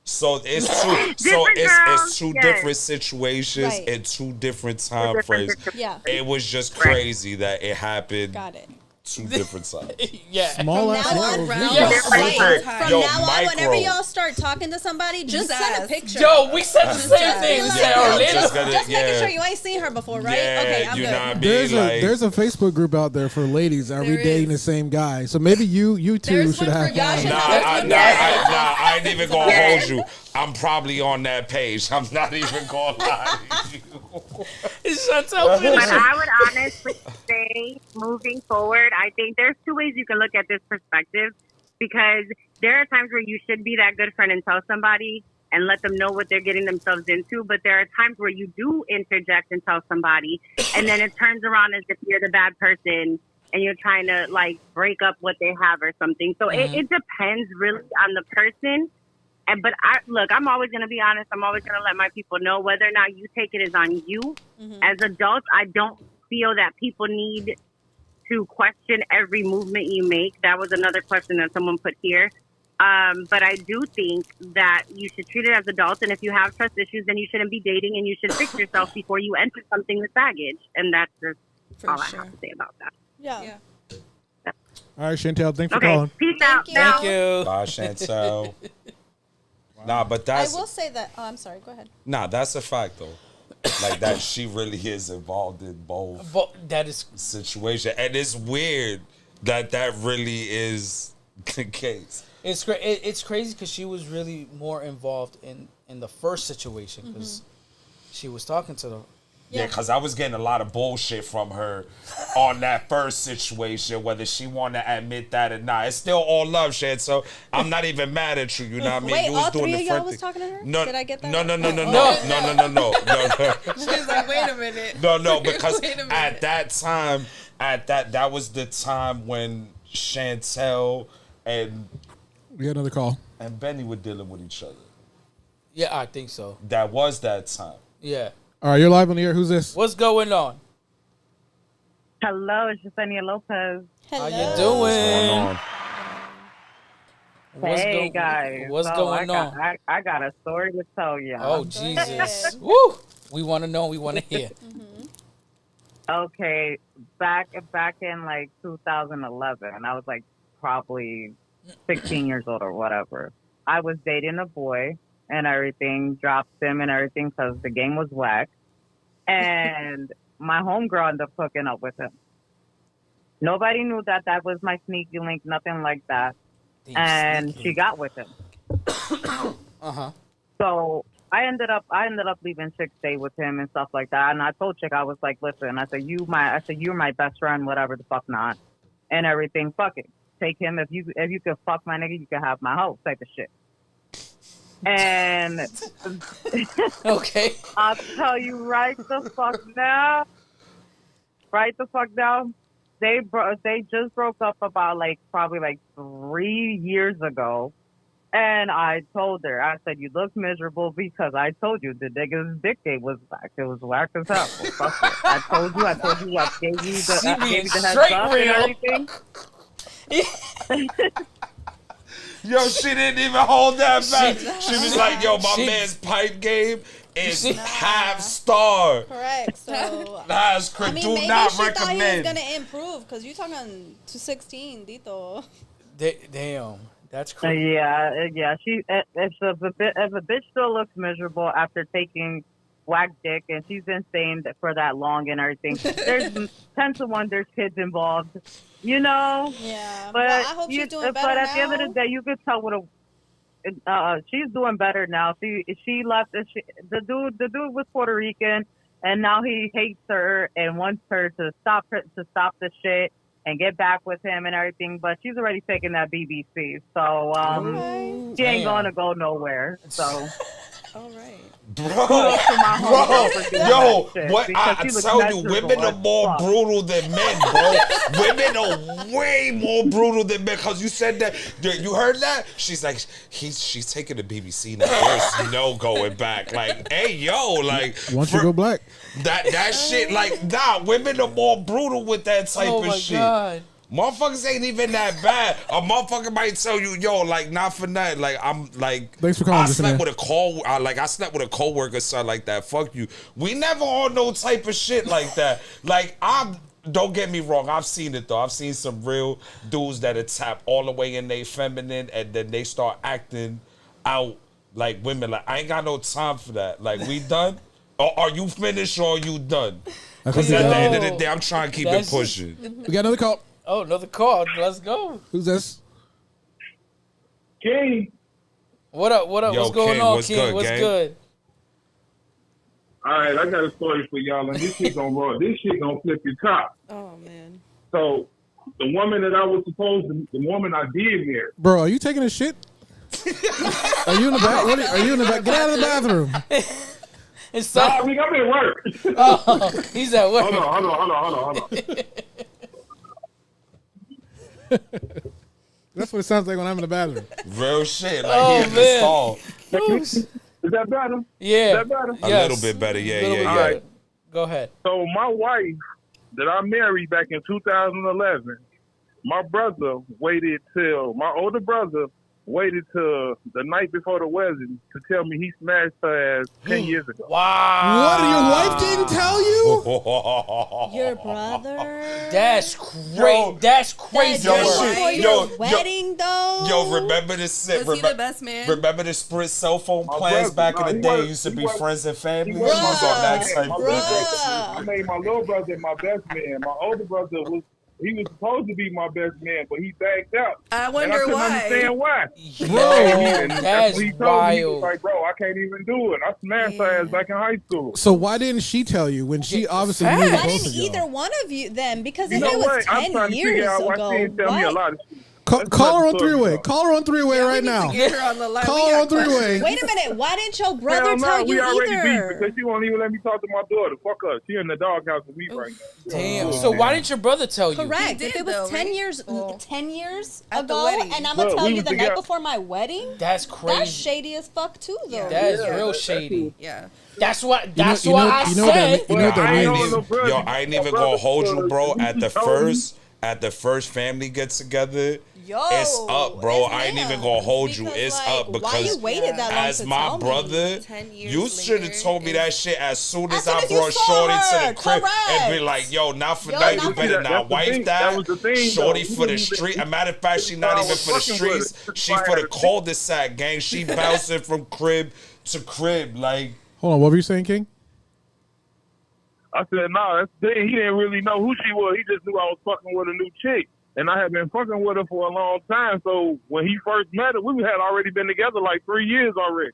so it's two. So Different it's girls, two yes. different situations Right. and two different time frames. Yeah. It was just crazy that it happened. Got it. Two different times. Yeah. Small From ass now on, world. From Yo, now on, micro. whenever y'all start talking to somebody, just send a ask. picture. Yo, we said the same thing. We said Orlando. Just making sure you ain't seen her before, right? Yeah, Okay, I'm you good. know what I mean? There's a Facebook group out there for ladies that There are dating the is. same guy. So maybe you two There's should one for have y'all fun. should I ain't even gonna hold you. I'm probably on that page. I'm not even gonna lie to you. Chantel, But I would honestly say, moving forward, I think there's two ways you can look at this perspective, because there are times where you should be that good friend and tell somebody and let them know what they're getting themselves into. But there are times where you do interject and tell somebody, and then it turns around as if you're the bad person and you're trying to like break up what they have or something. So it depends really on the person. But I'm always going to be honest. I'm always going to let my people know whether or not you take it is on you. As adults, I don't feel that people need to question every movement you make. That was another question that someone put here. But I do think that you should treat it as adults. And if you have trust issues, then you shouldn't be dating, and you should fix yourself before you enter something with baggage. And that's just all I have to say about that. Yeah. All right, Chantel, thanks for Okay, calling. peace out. you. thank you. Bye, Chantel. Nah, but I that's will say that. Oh, I'm sorry. Go ahead. that's a fact though. Like that, she really is involved in both But that is situation, and it's weird that really is the case. it's crazy because she was really more involved in the first situation because she was talking to the. Yeah, because I was getting a lot of bullshit from her on that first situation, whether she wanted to admit that or not. It's still all love, shit. So I'm not even mad at you. You know what I mean? Wait, You was all doing three the of y'all front was thing. talking to her? No, Did I get that No, right? no, no, no, Oh. no. She's like, wait a minute. No, because Wait a minute. at that time, that was the time when Chantel and We got another call. Benny were dealing with each other. Yeah, I think so. That was that time. Yeah. All right, you're live on the air. Who's this? What's going on? Hello, it's Yesenia Lopez. How you What's doing? going on? Hey guys, What's So going on? I got a story to tell you. Oh Jesus! Woo! We want to know. We want to hear. Okay, back in like 2011, I was like probably 16 years old or whatever. I was dating a boy and everything, dropped him and everything because the game was whack. And my homegirl ended up hooking up with him. Nobody knew that was my sneaky link, nothing like that. And she got with him. So I ended up leaving Chick stay with him and stuff like that. And I told Chick, I was like, listen, you're my best friend, whatever the fuck not, and everything. Fuck it, take him. If you could fuck my nigga, you can have my hoe, type of shit. And Okay. I'll tell you right the fuck now. They just broke up about probably 3 years ago. And I told her, I said, you look miserable because I told you the nigga's dick game was whack. It was whack as hell. Well, fuck it. I told you, I gave you the heads up and everything. Yo, she didn't even hold that back. She was like, yo, my man's pipe game is half star. Correct. So That's I mean, do maybe not she thought he was recommend. gonna improve because you're talking to 16, Dito. Damn, that's crazy. Yeah. She if a bitch still looks miserable after taking whack dick, and she's been staying for that long and everything. There's 10 to 1. There's kids involved, you know. Yeah. But Well, I hope she's doing better But at now. the end of the day, you could tell she's doing better now. She left. The dude was Puerto Rican, and now he hates her and wants her to stop the shit and get back with him and everything. But she's already taken that BBC, so she ain't gonna go nowhere. So. All right. Bro, yo, what I tell you, women are more brutal than men, bro. Women are way more brutal than men. Cause you said that, you heard that? She's like, she's taking the BBC now. There's no going back. Like, hey, yo, like, once you go black, that shit, like, nah, women are more brutal with that type of shit. God. Motherfuckers ain't even that bad. A motherfucker might tell you, yo, like, not for nothing. Like, I'm like, thanks for calling. I slept with a coworker, something like that. Fuck you. We never on no type of shit like that. Like, don't get me wrong. I've seen it though. I've seen some real dudes that are tap all the way in they feminine, and then they start acting out like women. Like, I ain't got no time for that. Like, we done? Or are you finished or are you done? Because at the end of the day, I'm trying to keep it pushing. We got another call. Oh, another call. Let's go. Who's this? King. What up? Yo, what's going King, on, what's King? good, What's gang? good? All right, I got a story for y'all, and this shit gonna roll. This shit gonna flip your top. Oh man. So, the woman that I was supposed to, the woman I did marry. Bro, are you taking a shit? Are you in the back? Are you in the back? Get out of the bathroom. Nah, I'm at work. Oh, he's at work. Hold on. That's what it sounds like when I'm in the bathroom. Real shit. Like, he in the stall. Is that better? Yeah. Is that better? A little bit better. Yeah. All right. Go ahead. So my wife that I married back in 2011, my older brother waited till the night before the wedding to tell me he smashed her ass 10 years ago. Wow. What? Your wife didn't tell you? Your brother? That's great. That's crazy. For your wedding, though? Yo, remember this? Was he the best man? Remember the Sprint cell phone plans back in the day? Used to be friends and family. He was on that type of I made my little brother my best man. My older brother was supposed to be my best man, but he backed out. I wonder and I couldn't why. understand why. Bro, that's he told wild. Me, he was like, bro, I can't even do it. I smashed her ass back in high school. So why didn't she tell you when she obviously knew Why both didn't of y'all? either one of you then? Because You if know it was what? I'm 10 trying to figure years out why ago, she didn't tell me a lot of shit. Call her on three-way. Call her on three-way right now. Get her on the line. Call her on three-way. Wait a minute. Why didn't your brother Hell tell no, we you already either? beat because she won't even let me talk to my daughter. Fuck her. She in the doghouse with me right now. Damn. So why didn't your brother tell you? Correct. He If did, it was though, 10 right? years, Well, 10 years at the ago, wedding. and I'm gonna Look, tell we you was the night together. before my wedding. That's crazy. That's shady as fuck too, though. That is Yeah, real that's shady. Yeah. That's what. You That's know what what I that said. you know what that I ain't means? on no brother. Yo, I ain't even gonna hold you, bro. At the first family get together, Yo, it's up, bro. it's I ain't even him. gonna hold you. Because, It's like, up why because you waited that long as to my tell me? brother, 10 years you should have later told me is- that shit as soon as soon I as you brought saw Shorty to her, the crib and be correct. like, yo, not for Yo, nothing. not You for- better That's not the wife thing. that. That was the thing, Shorty though. for the street. A matter of fact, she not I even was for the fucking with streets. her. She for the cul-de-sac gang. She bouncing from crib to crib. Like, Hold on, what were you saying, King? I said, no, that's the thing. He didn't really know who she was. He just knew I was fucking with a new chick. And I had been fucking with her for a long time. So when he first met her, we had already been together like 3 years already.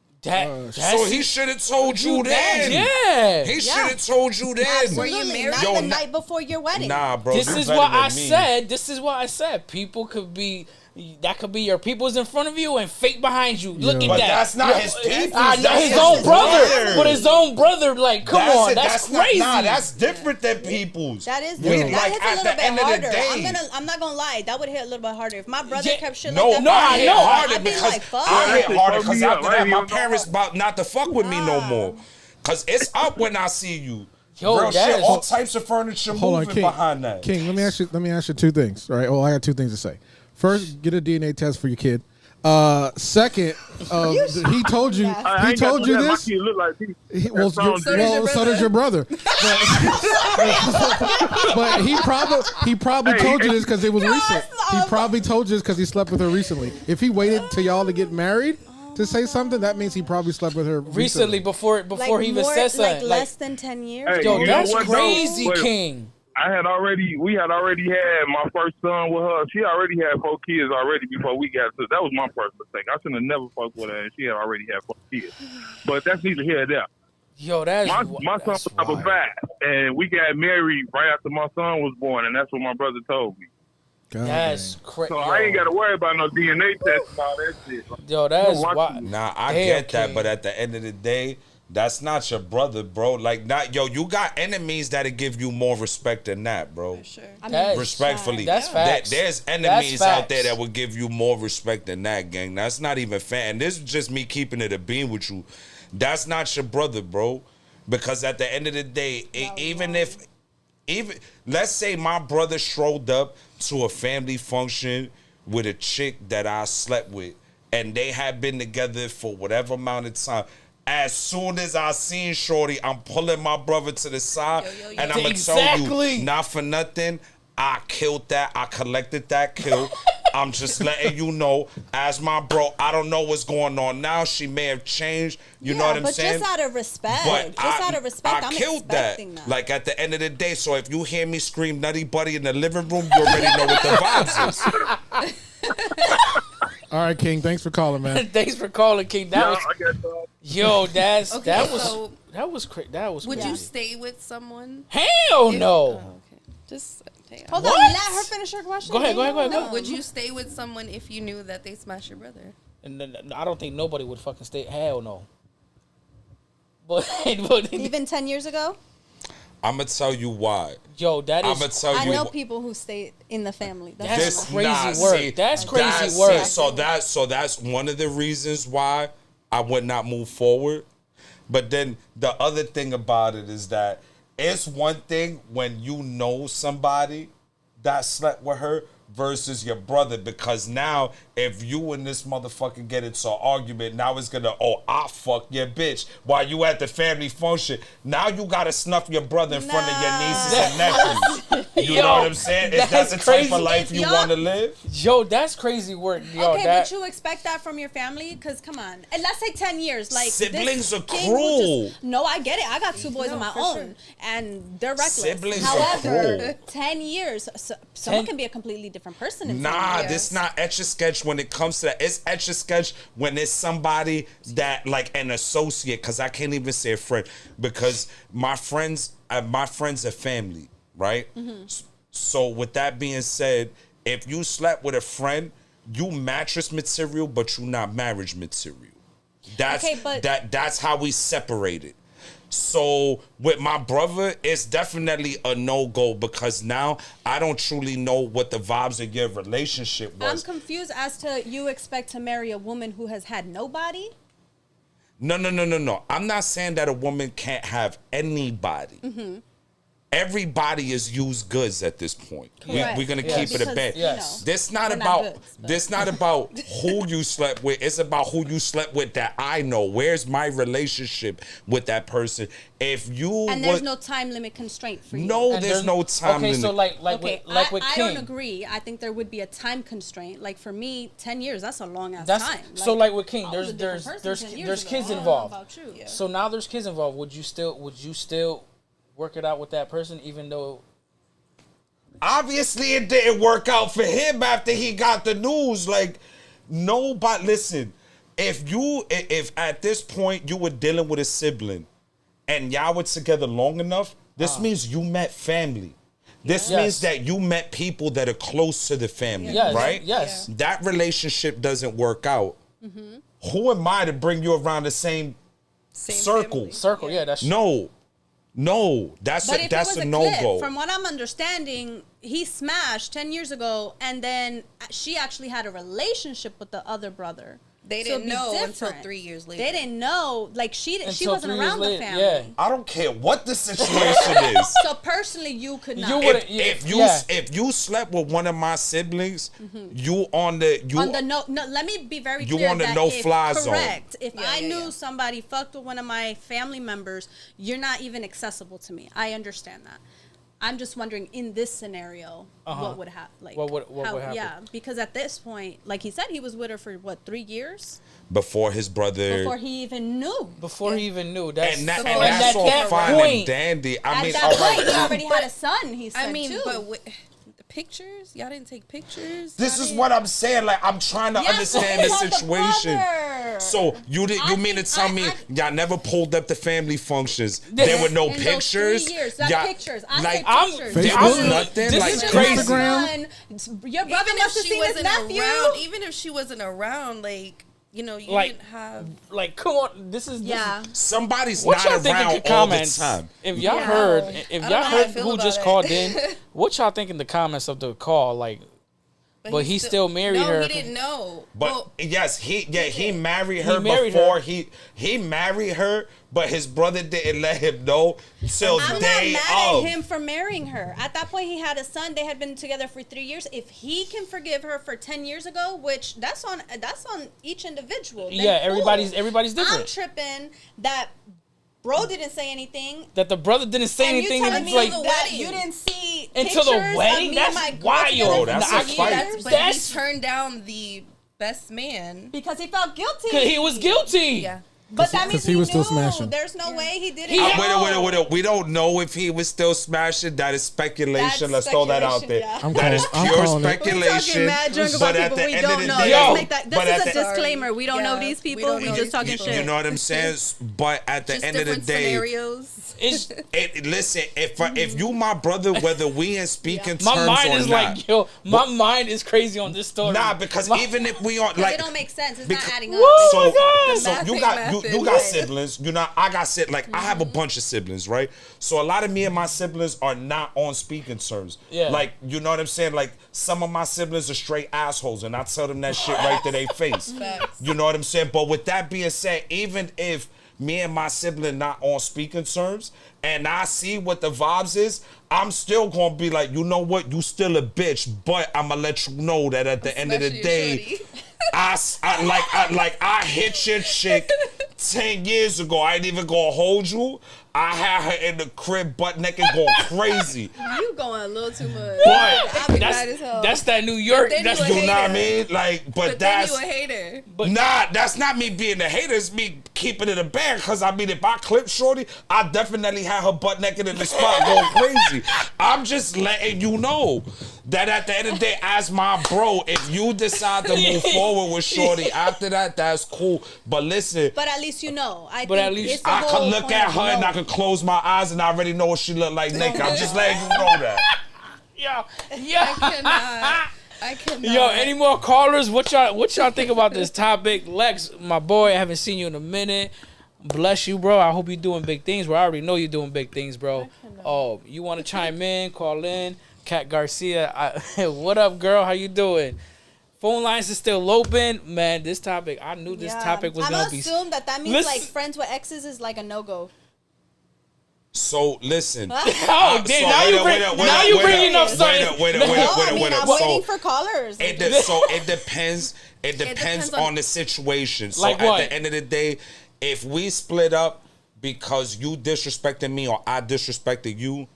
so he should have told you then. Yeah. He should have told you then. Absolutely. Not Yo, the night before your wedding. Nah, bro. This you is better what than I me. said. This is what I said. People could be. That could be your people's in front of you and fake behind you. Look at But that. that's not his people. I know That's his own brother, brother. but his own brother. Like, come on, that's crazy. Not, that's different than people's. That is We, different. like, That hits at a little the bit end of the harder. day- I'm not gonna lie. That would hit a little bit harder if my brother Yeah, kept shit No, like that. no, I hit harder I'd be because like, fuck. I hit harder because Yeah, after that, right, my you parents about not to fuck with me no more. Cause it's up when I see you. Yo, Real that shit, is- all types of furniture Hold on, moving King. behind that. King, let me ask you two things. All right. Well, I got two things to say. First, get a DNA test for your kid. Second, he told you. I He ain't got told to you that. My this. kid look like he. Well, so does your brother. But he probably told you this because it was recent. He probably told you this because he slept with her recently. If he waited till y'all to get married to say something, that means he probably slept with her Recently, before he even said something. Like less than 10 years. Hey, Yo, you know that's what, though? crazy, Wait. King. we had already had my first son with her. She already had 4 kids already before we got to. That was my first mistake. I shouldn't have never fucked with her, and she had already had 4 kids. But that's neither here nor there. Yo, that's My son was number 5, and we got married right after my son was born, and that's what my brother told me. That's crazy. So I ain't got to worry about no DNA test and all that shit. Yo, that's why. Nah, I get that, but at the end of the day, that's not your brother, bro. Like, you got enemies that'll give you more respect than that, bro. For sure. I mean, Respectfully, That's facts. There's enemies That's out there facts. that will give you more respect than that, gang. That's not even fair. And this is just me keeping it a beam with you. That's not your brother, bro. Because at the end of the day, even let's say my brother showed up to a family function with a chick that I slept with, and they had been together for whatever amount of time. As soon as I seen Shorty, I'm pulling my brother to the side, and I'm going to tell you, not for nothing, I killed that. I collected that kill. I'm just letting you know, as my bro, I don't know what's going on now. She may have changed. You know what I'm saying? But just out of respect. But I I'm killed that. expecting that. Like, at the end of the day, so if you hear me scream Nutty Buddy in the living room, you already know what the vibes is. All right, King. Thanks for calling, man. Thanks for calling, King. That was, I guess so. yo, Okay, that so was crazy. That was would crazy. you stay with someone? Hell if- no. Oh, okay. Just Hold on, What? let her finish her question. Go ahead. No, would you stay with someone if you knew that they smashed your brother? And then, I don't think nobody would fucking stay. Hell no. But Even 10 years ago? I'm going to tell you why. yo, that I'm is going to tell I you know why. people who stay in the family. That's This crazy work. see, That's crazy work. So that's one of the reasons why I would not move forward. But then the other thing about it is that it's one thing when you know somebody that slept with her versus your brother, because now if you and this motherfucker get into an argument, now it's gonna, I fuck your bitch while you at the family function. Now you gotta snuff your brother in front of your nieces and nephews. You Yo, know what I'm saying? Is that that's the type crazy. of life you want to live? Yo, that's crazy work. Yo, Okay, that, but you expect that from your family? Because, come on. And let's say 10 years. Like, Siblings this are king who cruel. no, I get it. I got 2 boys of my for own. sure. And they're reckless. Siblings are However, cruel. 10 years, someone can be a completely different person in 10 Nah, years. this not etch-a-sketch when it comes to that. It's etch-a-sketch when it's somebody that, like, an associate, because I can't even say a friend, because my friends are family, right? So with that being said, if you slept with a friend, you mattress material, but you not marriage material. That's Okay, but- that's how we separate it. So with my brother, it's definitely a no-go, because now I don't truly know what the vibes of your relationship I'm was. confused as to you expect to marry a woman who has had nobody? No. I'm not saying that a woman can't have anybody. Everybody is used goods at this point. Correct. We're gonna Yeah, keep it a because, bed. you know, Yes. This not we're not about goods, but- this not about who you slept with. It's about who you slept with that I know. Where's my relationship with that person? If you And there's no time limit constraint for you. no, And there's no time Okay, limit. so like Okay, with I King. don't agree. I think there would be a time constraint. Like for me, 10 years, that's a long ass That's time. so like with King. I was a There's different there's person 10 years there's ago. kids I don't know involved. about you. Yeah. So now there's kids involved. Would you still work it out with that person, even though? Obviously, it didn't work out for him after he got the news. Like, nobody, listen, if at this point you were dealing with a sibling and y'all were together long enough, this means you met family. This Yes. means that you met people that are close to the family, Yes, right? yes. That relationship doesn't work out. Who am I to bring you around the same circle? family. Circle, yeah, that's No, that's But if it was a a no clip, go. from what I'm understanding, he smashed 10 years ago, and then she actually had a relationship with the other brother. They So it'd didn't be know until different. 3 years later. They didn't know. Like she Until wasn't 3 years around the later, family. yeah. I don't care what the situation is. So personally, you could not. You wouldn't- If you slept with one of my siblings, you on the no, let me be very You clear on the that no-fly if zone. correct, if Yeah, I yeah, knew yeah. somebody fucked with one of my family members, you're not even accessible to me. I understand that. I'm just wondering in this scenario, what would happen? Like, What would happen? Yeah, because at this point, like he said, he was with her for what, 3 years Before his brother. before he even knew. That's And, that, and and that's at all that fine point, and dandy. I At mean, that all point, right. he already had a son. He said I mean, too. but the pictures, y'all didn't take pictures. This Y'all is didn't- what I'm saying. Like, I'm trying to Yes, understand the it's on the situation. brother. So you mean to tell me y'all never pulled up the family functions? There were no in those pictures. 3 years, not Y'all- pictures. I like, said I'm- pictures. there was Facebook? nothing. This Like, is You crazy. had a Instagram? son. Your brother Even must if have she seen his wasn't nephew. around, even if she wasn't around, like, you know, you Like- didn't have. like, come on, this is Yeah. somebody's What not y'all think in around the all the comments? time. If y'all Yeah. heard, if I don't y'all know how I heard feel who about just it. called in, what y'all think in the comments of the call? Like, but he still married her. No, he didn't know. But Well, yes, he married her married before her. he married her, but his brother didn't let him know till I'm not day mad of. at him for marrying her. At that point, he had a son. They had been together for 3 years. If he can forgive her for 10 years ago, which that's on each individual. then Yeah, cool. everybody's different. I'm tripping that bro didn't say anything. That the brother didn't say And anything. you telling It's me like that you didn't see until the pictures wedding? of me That's and my girl wild. together Oh, for that's 3 a fight. years? but That's- he turned down the best man. Because he felt guilty. 'cause he was guilty. Yeah. But that means 'cause he was still knew. smashing. There's no way he didn't. He- know. Wait. We don't know if he was still smashing. That is speculation. That's Let's throw that out there. speculation, That is I'm pure calling it. We're talking speculation. mad junk But about at people the we end of don't the know. day, Yo, This but is at a the- disclaimer. We don't know Yeah, these we people. don't We know just these talking people. shit. You know what I'm saying? But at the Just end of the different day, scenarios. It's listen. If you my brother, whether we in speaking my terms mind or is not, like, yo, my mind is crazy on this story. nah, because even if we are Because like, it don't make sense. It's because- not adding up. Woo! So, Oh my God. so The you math got ain't you mathing. got siblings. You know, I got like I have a bunch of siblings, right? So a lot of me and my siblings are not on speaking terms. Yeah. Like, you know what I'm saying? Like, some of my siblings are straight assholes, and I tell them that shit right to their face. Facts. You know what I'm saying? But with that being said, even if me and my sibling not on speaking terms, and I see what the vibes is, I'm still gonna be like, you know what? You still a bitch, but I'm gonna let you know that at the end of the Especially day, shorty. I hit your chick 10 years ago. I ain't even gonna hold you. I had her in the crib, butt naked, going crazy. You going a little too much. But I'll be mad as hell. that's that New York. then That's you you know what I hater. mean? Like, But then that's you a hater. nah. That's not me being a hater. It's me keeping it a bag. Cause I mean, if I clip shorty, I definitely had her butt naked in the spot going crazy. I'm just letting you know that at the end of the day, as my bro, if you decide to move forward with shorty after that, that's cool. But listen. But at least you know. I But think at least it's the I whole can look point at of her and I knowing. can close my eyes and I already know what she look like naked. I'm just letting you know that. yo. I cannot. Yo, any more callers? What y'all think about this topic? Lex, my boy, I haven't seen you in a minute. Bless you, bro. I hope you're doing big things, bro. I already know you're doing big things, bro. Oh, you want to chime in? Call in. Kat Garcia, what up, girl? How you doing? Phone lines is still open. Man, this topic, I knew this topic was I'm going gonna to be... assume that means Listen- like friends with exes is like a no-go. So listen. Oh, damn, now you bringing up something. Wait No, I mean, up. I'm waiting for callers. So it depends. It depends on the situation. So Like at what? the end of the day, if we split up because you disrespected me or I disrespected you,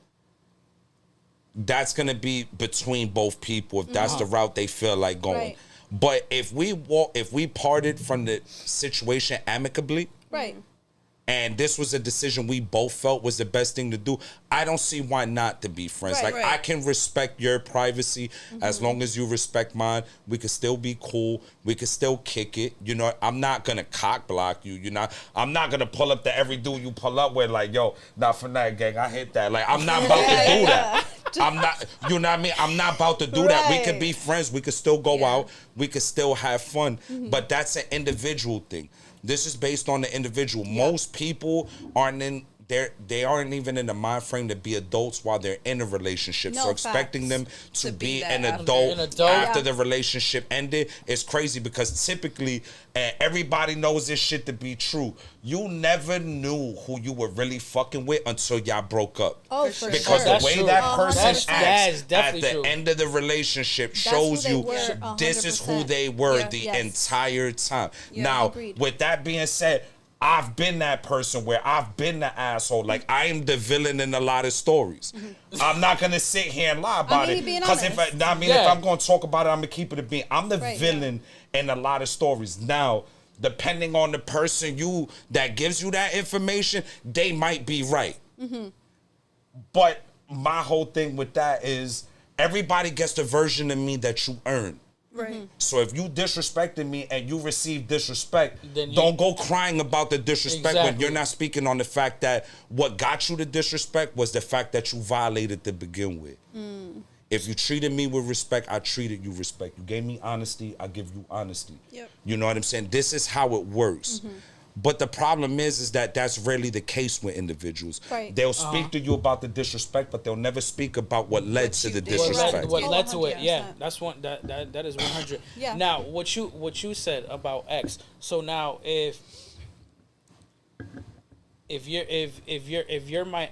that's gonna be between both people if that's the route they feel like going. Right. But if we parted from the situation amicably, Right. and this was a decision we both felt was the best thing to do, I don't see why not to be friends. Right, like, right. I can respect your privacy as long as you respect mine. We could still be cool. We could still kick it. You know, I'm not going to cock block you. You know, I'm not going to pull up to every dude you pull up with like, yo, not for that, gang. I hit that. Like, I'm not about to do that. I'm not, you know what I mean? I'm not about to do that. We could be friends. We could still go out. We could still have fun. But that's an individual thing. This is based on the individual. Most people aren't in they aren't even in the mind frame to be adults while they're in a relationship. No, so expecting facts. them to be that an after. adult after the relationship ended is crazy because typically everybody knows this shit to be true. You never knew who you were really fucking with until y'all broke up. Oh, for Because sure. the That's way true. that person That's acts at definitely the true. end of the relationship who shows they you were, this is who 100%. they were Yeah. the Yes. entire time. Yeah, now, agreed. with that being said, I've been that person where I've been the asshole. Like, I am the villain in a lot of stories. I'm not going to sit here and lie about it. Because if if I'm going to talk about it, I'm going to keep it a beat. I'm the villain in a lot of stories. Now, depending on the person that gives you that information, they might be right. But my whole thing with that is everybody gets the version of me that you earn. Right. So if you disrespected me and you receive disrespect, then don't go crying about the disrespect when you're not speaking on the fact that what got you the disrespect was the fact that you violated to begin with. If you treated me with respect, I treated you respect. You gave me honesty, I give you honesty. Yep. You know what I'm saying? This is how it works. But the problem is that that's rarely the case with individuals. Right. They'll speak to you about the disrespect, but they'll never speak about what led to the disrespect. What led to it? Yeah, that's one. That is 100. Yeah. Now, what you said about X. So now, if you're my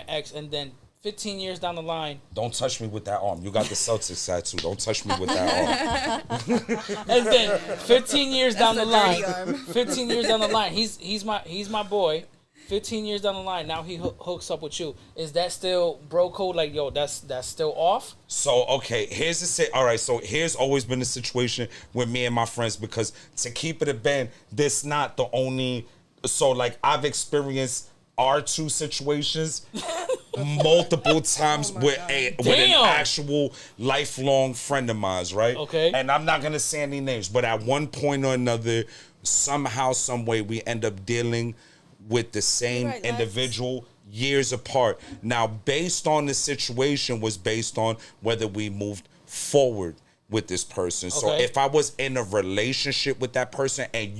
ex, and then 15 years down the line. Don't touch me with that arm. You got the Celtics tattoo. Don't touch me with that arm. And then 15 years down the line. 15 years down the line. He's my boy. 15 years down the line, now he hooks up with you. Is that still bro code? Like, yo, that's still off? So, okay, all right, so here's always been a situation with me and my friends, because to keep it a band, this not the only, so like I've experienced our two situations multiple times with an actual lifelong friend of mine, right? Okay. And I'm not gonna say any names, but at one point or another, somehow, some way, we end up dealing with the same individual years apart. Now, based on the situation was based on whether we moved forward with this person. Okay. So if I was in a relationship with that person and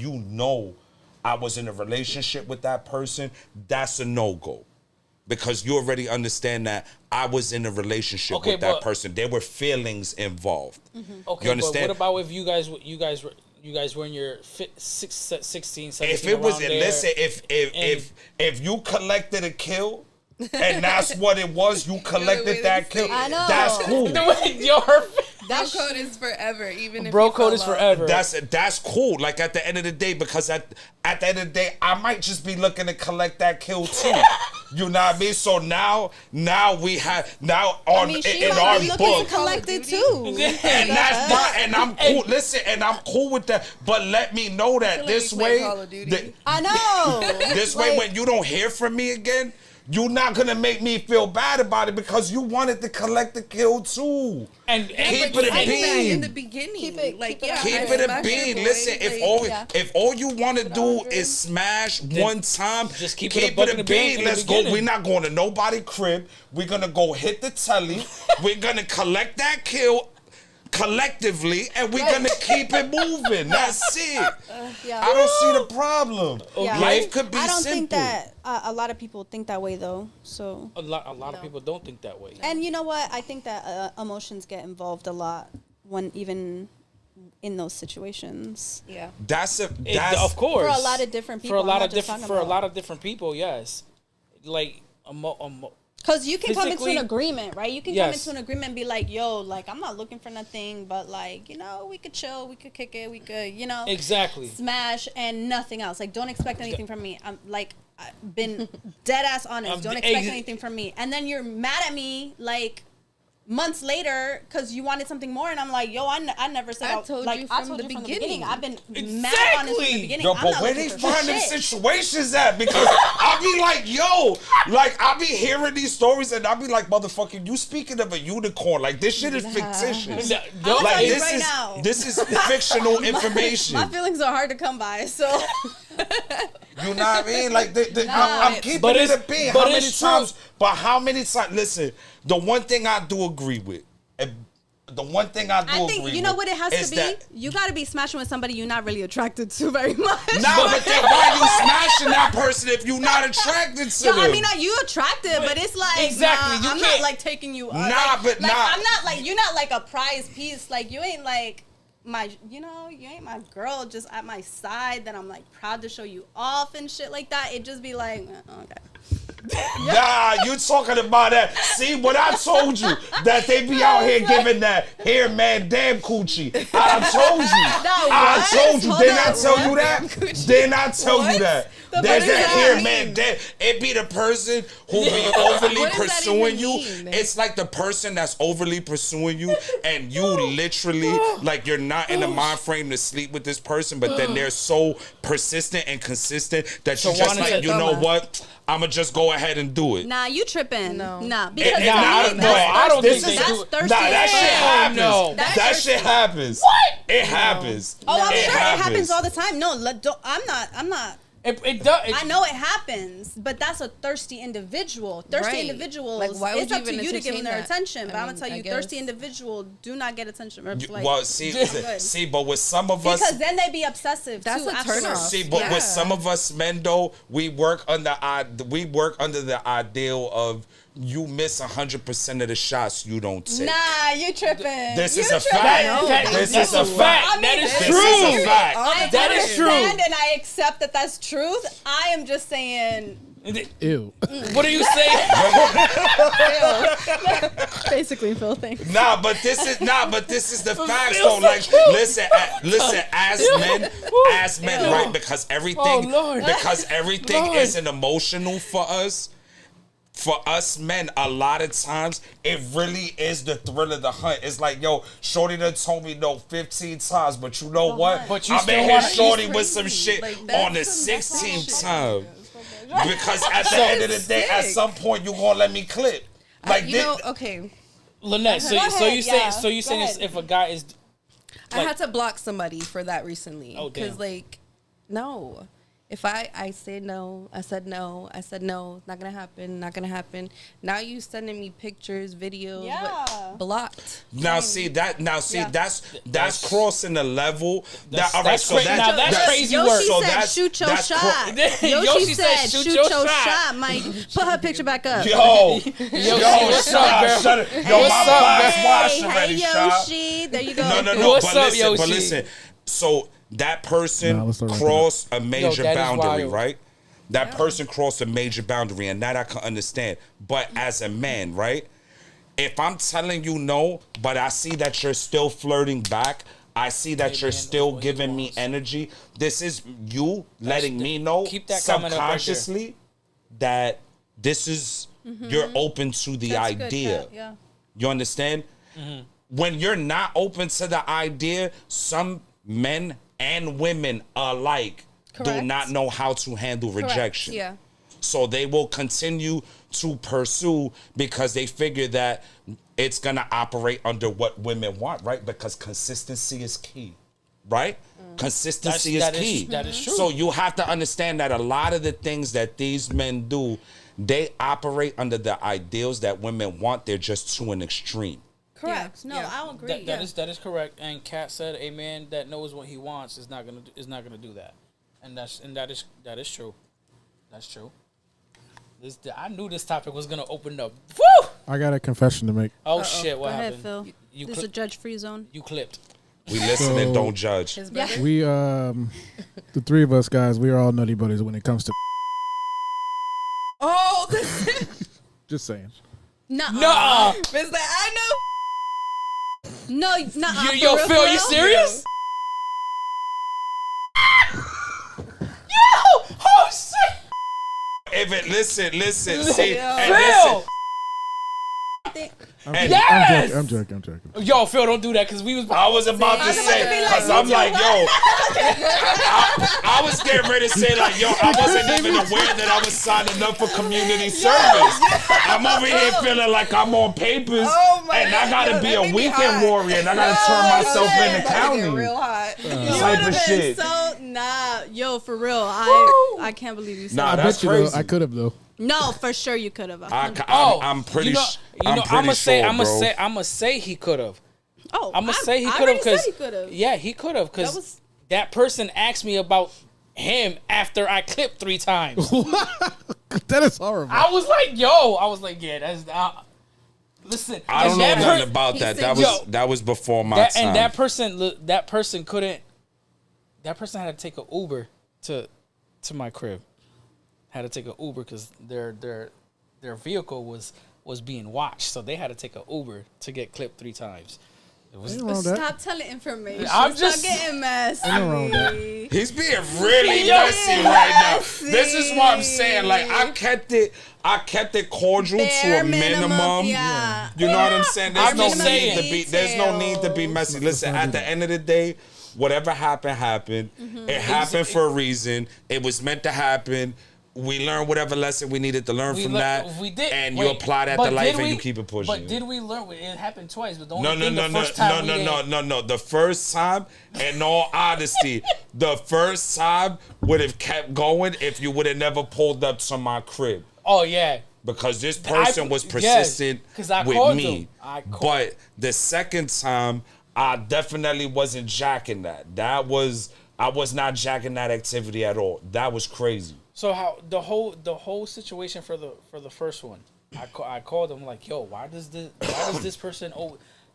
I was in a relationship with that person, that's a no-go. Because you already understand that I was in a relationship with that person. There were feelings involved. Mm-hmm. Okay, you understand? But what about if you guys were in your 16, 17, if it was, listen, if you collected a kill, and that's what it was, you collected that kill. I know. That's cool. Bro code is forever, even if bro code is forever. That's cool. Like at the end of the day, because at the end of the day, I might just be looking to collect that kill too. You know what I mean? So now we have in our book, to collect it too. And that's not. And I'm cool. Listen, and I'm cool with that. But let me know that this way. I know. This way, when you don't hear from me again, you're not gonna make me feel bad about it because you wanted to collect the kill too. And keep it a bean in the beginning. Keep it a bean. Listen, if all you want to do is smash one time, just keep it a bean. Let's go. We're not going to nobody's crib. We're gonna go hit the telly. We're gonna collect that kill collectively, and we're gonna keep it moving. That's it. I don't see the problem. Life could be simple. I don't think that a lot of people think that way though. So a lot of people don't think that way. And you know what? I think that emotions get involved a lot when even in those situations. Yeah, that's of course for a lot of different people. For a lot of different people, yes. Like because you can come into an agreement, right? You can come into an agreement and be like, yo, like, I'm not looking for nothing, but, like, you know, we could chill, we could kick it, we could, you know. Exactly. Smash and nothing else. Like, don't expect anything from me. I'm, like, I've been dead-ass honest. Don't expect anything from me. And then you're mad at me, like, months later because you wanted something more, and I'm like, yo, I never said I told you from the beginning. I've been mad honest from the beginning. Yo, but where they find them situations at? Because I be like, yo, like I be hearing these stories and I be like, motherfucker, you speaking of a unicorn? Like this shit is fictitious. Like this is fictional information. My feelings are hard to come by, so. You know what I mean? Like I'm keeping it a bean. How many times? But how many times? Listen, the one thing I do agree with. I think you know what it has to be. You got to be smashing with somebody you're not really attracted to very much. Nah, but then why are you smashing that person if you're not attracted to them? I mean, you attractive, but it's like exactly. I'm not like taking you. I'm not like you're not like a prize piece. Like you ain't like my, you ain't my girl just at my side that I'm like proud to show you off and shit like that. It just be like, okay. Nah, you talking about that. See what I told you, that they be out here giving that here man damn coochie. I told you. Didn't I tell you that? Didn't I tell you that? There's that here, mean? man. It be the person who be overly What does that pursuing even you. mean? It's like the person that's overly pursuing you, and you literally like you're not in the mind frame to sleep with this person, but then they're so persistent and consistent that you just wanting like, to- you know what? I'ma just go ahead and do it. Nah, you tripping. No. Nah, because And I don't know. I don't This think is- they that's do. thirsty. Nah, that as shit fuck. happens. no. That shit happens. What? It happens. Oh, I'm It sure happens. it happens all the time. No, I'm not. It does. I know it happens, but that's a thirsty individual. Thirsty Right. individuals, Like, why would it's you up to even you to give them entertain their that? attention. But I I'm mean, gonna tell I you, guess. thirsty individual do not get attention. Or, like, Well, see, good. see, but with some of us, because then they be obsessive. That's too, a afterwards. turn-off. see, but Yeah. with some of us men though, we work under the ideal of you miss 100% of the shots you don't take. Nah, you tripping. This You is a tripping. fact. This that's is a a fact. fact. That is This true. is a fact. I That is true. understand and I accept that that's truth. I am just saying. Ew. What are you saying? Basically, Phil thing. Nah, but this is the facts though. Like, listen, as men, right? Because everything, Lord. Lord. is an emotional for us. For us men, a lot of times it really is the thrill of the hunt. It's like, yo, Shorty done told me no 15 times, but you know what? But you I'm still in here, wanna Shorty, eat with some shit Like, on the that's 16th time. Because at the end of the day, at some point, you gonna let me clip. Like, You know, okay. Lynette, so Go you ahead, saying yeah. so you Go saying ahead. if a guy is I had to block somebody for that recently. Oh, damn. Because, like, no. If I say no, I said no, not gonna happen. Now you sending me pictures, videos, Yeah. blocked. that's crossing the level. All right, so now that's crazy work. Yoshi So said, that's- shoot your that's shot. Yoshi Yoshi said, said, shoot shoot your your shot. shot, Mike. Put her picture back up. Yo, what's up, girl? shut it. Yo, What's my up, box girl? washed Hey, already, hey, Sha. Yoshi. There you go. No. What's But up, listen, Yoshi? So that person Nah, let's start right crossed a major that is boundary, wild. right? That person crossed a major boundary, and that I can understand. But as a man, right? If I'm telling you no, but I see that you're still flirting back, I see that you're man, still what he giving me wants. energy. This is you letting me know keep that comment up right there. subconsciously that this is you're open to the That's good, idea. Kat, yeah. You understand? When you're not open to the idea, some men and women alike do Correct. not know how to handle rejection. Yeah. So they will continue to pursue because they figure that it's going to operate under what women want, right? Because consistency is key, right? Consistency is key. that is true. So you have to understand that a lot of the things that these men do, they operate under the ideals that women want. They're just to an extreme. Correct. Yeah. No, Yeah. I'll agree. that is correct. And Kat said, "A man that knows what he wants is not gonna do that," and that is true. That's true. I knew this topic was gonna open up. Woo! I got a confession to make. Oh shit! What Go ahead, happened? Phil. You This is a cli- judge-free zone. you clipped. We listen and don't judge. His Yeah. brother? We the three of us guys, we are all nutty buddies when it comes to. Oh, this Just saying. Nuh-uh. Nuh-uh. is that I know. No, nuh-uh. Yo, For real, Phil, for you real? serious? Yo! Oh shit! If it listen, see, and Phil! listen. I'm, And- Yes! I'm joking. Yo, Phil, don't do that because we was. I was about to say, because I'm like, yo, I was getting ready to say, like, yo, I wasn't even aware that I was signing up for community service. I'm over here feeling like I'm on papers, Oh my and I gotta God, be that a made me weekend hot. warrior, and I gotta turn myself in the county. Real hot. You Type would of have shit. been so yo for real. I can't believe you said Nah, I that. that's bet you though. crazy. I could have though. No, for sure you could have. I'm pretty. You know, I'm pretty sure, bro. I'ma say he could have. Oh, I'ma say he I could have already said because he could have. yeah, he could have That because was- that person asked me about him after I clipped 3 times. That is horrible. I was like, yeah, that's. Listen, I don't and know that nothing per- about that. said, That was before my that, time. and that person couldn't. That person had to take an Uber to my crib. Had to take an Uber because their vehicle was being watched, so they had to take an Uber to get clipped 3 times. Ain't wrong with that. Stop telling information. I'm just- Stop getting messy. Ain't wrong with that. He's being really messy right now. This is what I'm saying. Like I kept it cordial to Bare a minimum. Yeah. You know what I'm saying? I'm just saying. There's no need to be messy. Listen, at the end of the day, whatever happened. It happened for a reason. It was meant to happen. We learned whatever lesson we needed to learn from that. We did, and you apply that to life and you keep it pushing. But did we learn? It happened twice. But the No. The first time, in all honesty, the first time would have kept going if you would have never pulled up to my crib. Oh yeah. Because this person was yes, persistent 'cause I with called me. him. But the second time, I definitely wasn't jacking that. I was not jacking that activity at all. That was crazy. So how the whole situation for the first one, I called him like, yo, why does this person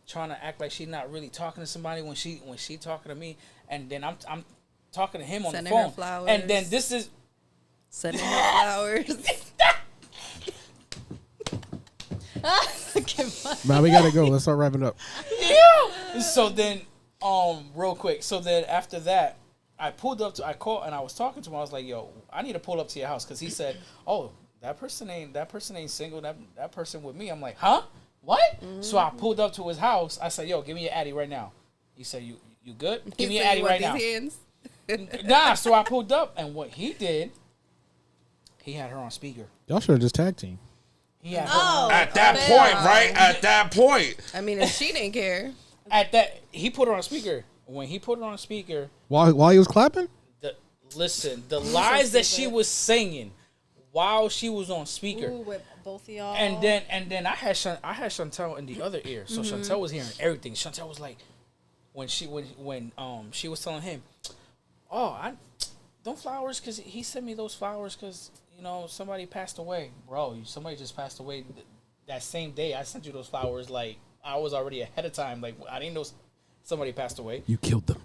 trying to act like she's not really talking to somebody when she talking to me, and then I'm talking to him on Sending the her phone, flowers. and then this is Sending her flowers. Man, we gotta go. Let's start wrapping up. so then real quick. So then after that, I called and I was talking to him. I was like, yo, I need to pull up to your house because he said, oh, that person ain't single. That person with me. I'm like, huh? What? So I pulled up to his house. I said, yo, give me your Addy right now. He said, you good? Give me your Addy right now. Nah, so I pulled up, and what he did, he had her on speaker. Y'all should have just tag team. He had her on, At that point, right? At that point. I mean, if she didn't care. he put her on speaker. When he put her on speaker, While he was clapping? the lies that she was singing while she was on speaker. Ooh, with both of y'all. And then I had Chantel in the other ear, so Chantel was hearing everything. Chantel was like, when she was telling him, oh, don't flowers, because he sent me those flowers because somebody passed away, bro. Somebody just passed away that same day. I sent you those flowers. Like I was already ahead of time. Like I didn't know somebody passed away. You killed them.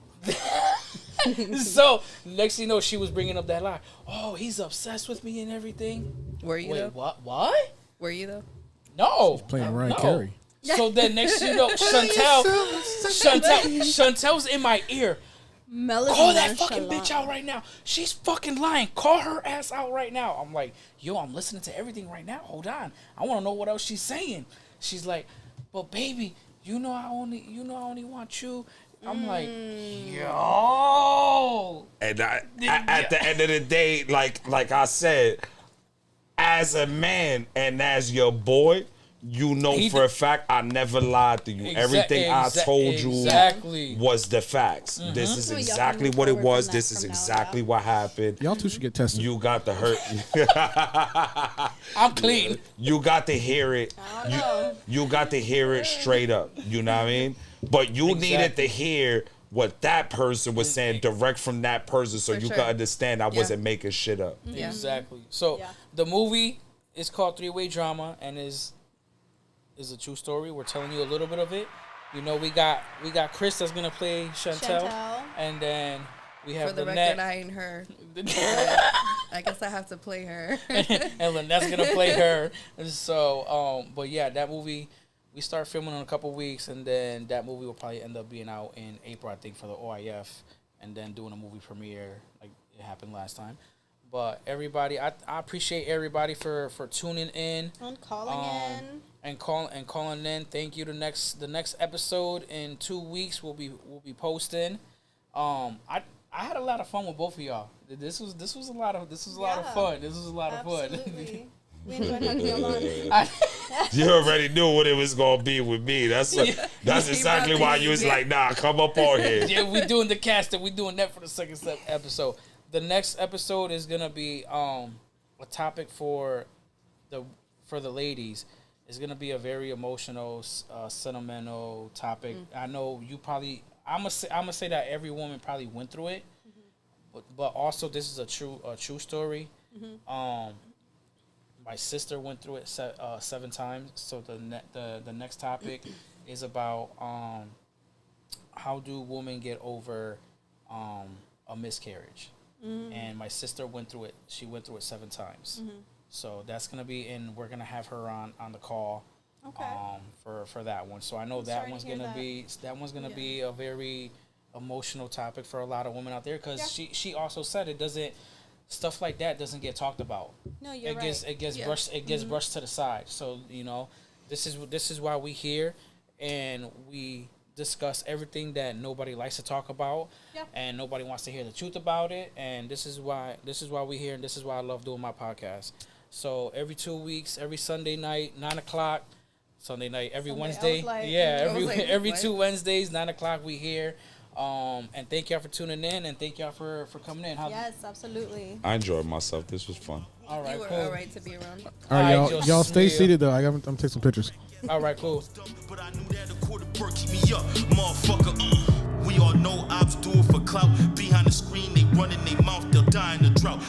So next thing you know, she was bringing up that lie. Oh, he's obsessed with me and everything. Were you though? What? Were you though? No. Playing Ryan no. Carey. So then next thing you know, Chantel's in my ear. Call that fucking bitch out right now. She's fucking lying. Call her ass out right now. I'm like, yo, I'm listening to everything right now. Hold on. I want to know what else she's saying. She's like, but baby, I only want you. I'm like, yo. And at the end of the day, like I said, as a man and as your boy, for a fact I never lied to you. Everything I told you was the facts. This is exactly what it was. This is exactly what happened. Y'all two should get tested. You got the hurt. I'm clean. You got to hear it. You got to hear it straight up. You know what I mean? But you needed to hear what that person was saying direct from that person so you could understand I wasn't making shit up. Yeah. Exactly. So the movie is called Three-Way Drama and is a true story. We're telling you a little bit of it. We got Chris that's gonna play Chantel. And then we have For the Lynette. record, I ain't her. I guess I have to play her. And Lynette's gonna play her. So, but yeah, that movie, we start filming in a couple weeks, and then that movie will probably end up being out in April, I think, for the OIF, and then doing a movie premiere like it happened last time. But everybody, I appreciate everybody for tuning in And calling in. and calling in. Thank you. The next episode in 2 weeks we'll be posting. I had a lot of fun with both of y'all. This was a lot of fun. This was a lot of fun. Absolutely. We enjoyed having you on. You already knew what it was gonna be with me. That's exactly why you was like, nah, come up on here. Yeah, we doing the casting. We doing that for the second episode. The next episode is gonna be a topic for the ladies. It's gonna be a very emotional, sentimental topic. I know you probably. I'm gonna say that every woman probably went through it, but also this is a true story. My sister went through it 7 times. So the next topic is about how do women get over a miscarriage. And my sister went through it. She went through it 7 times. So that's gonna be we're gonna have her on the call. Okay. For that one. So I know sorry to hear that one's gonna Yeah. be a very emotional topic for a lot of women out there because Yeah. she also said it doesn't stuff like that doesn't get talked about. No, you're it right. gets it gets Yeah. brushed brushed to the side. So this is why we here and we discuss everything that nobody likes to talk about Yeah. and nobody wants to hear the truth about it, and this is why we here, and this is why I love doing my podcast. So every 2 weeks, every Sunday night, 9 o'clock, Sunday night, every Sunday, I was Wednesday, like- yeah, I was like, every what? 2 Wednesdays, 9 o'clock, we here. And thank y'all for tuning in, and thank y'all for coming in. Yes, absolutely. I enjoyed myself. This was fun. All right, You were cool. all right to be around. All right, All right, y'all stay Smith. seated though. I'm taking some pictures. All right, cool. But I knew that a quarter bird keep me up, motherfucker. We all know ops do it for clout. Behind the screen, they running their mouth, they'll die in the drought.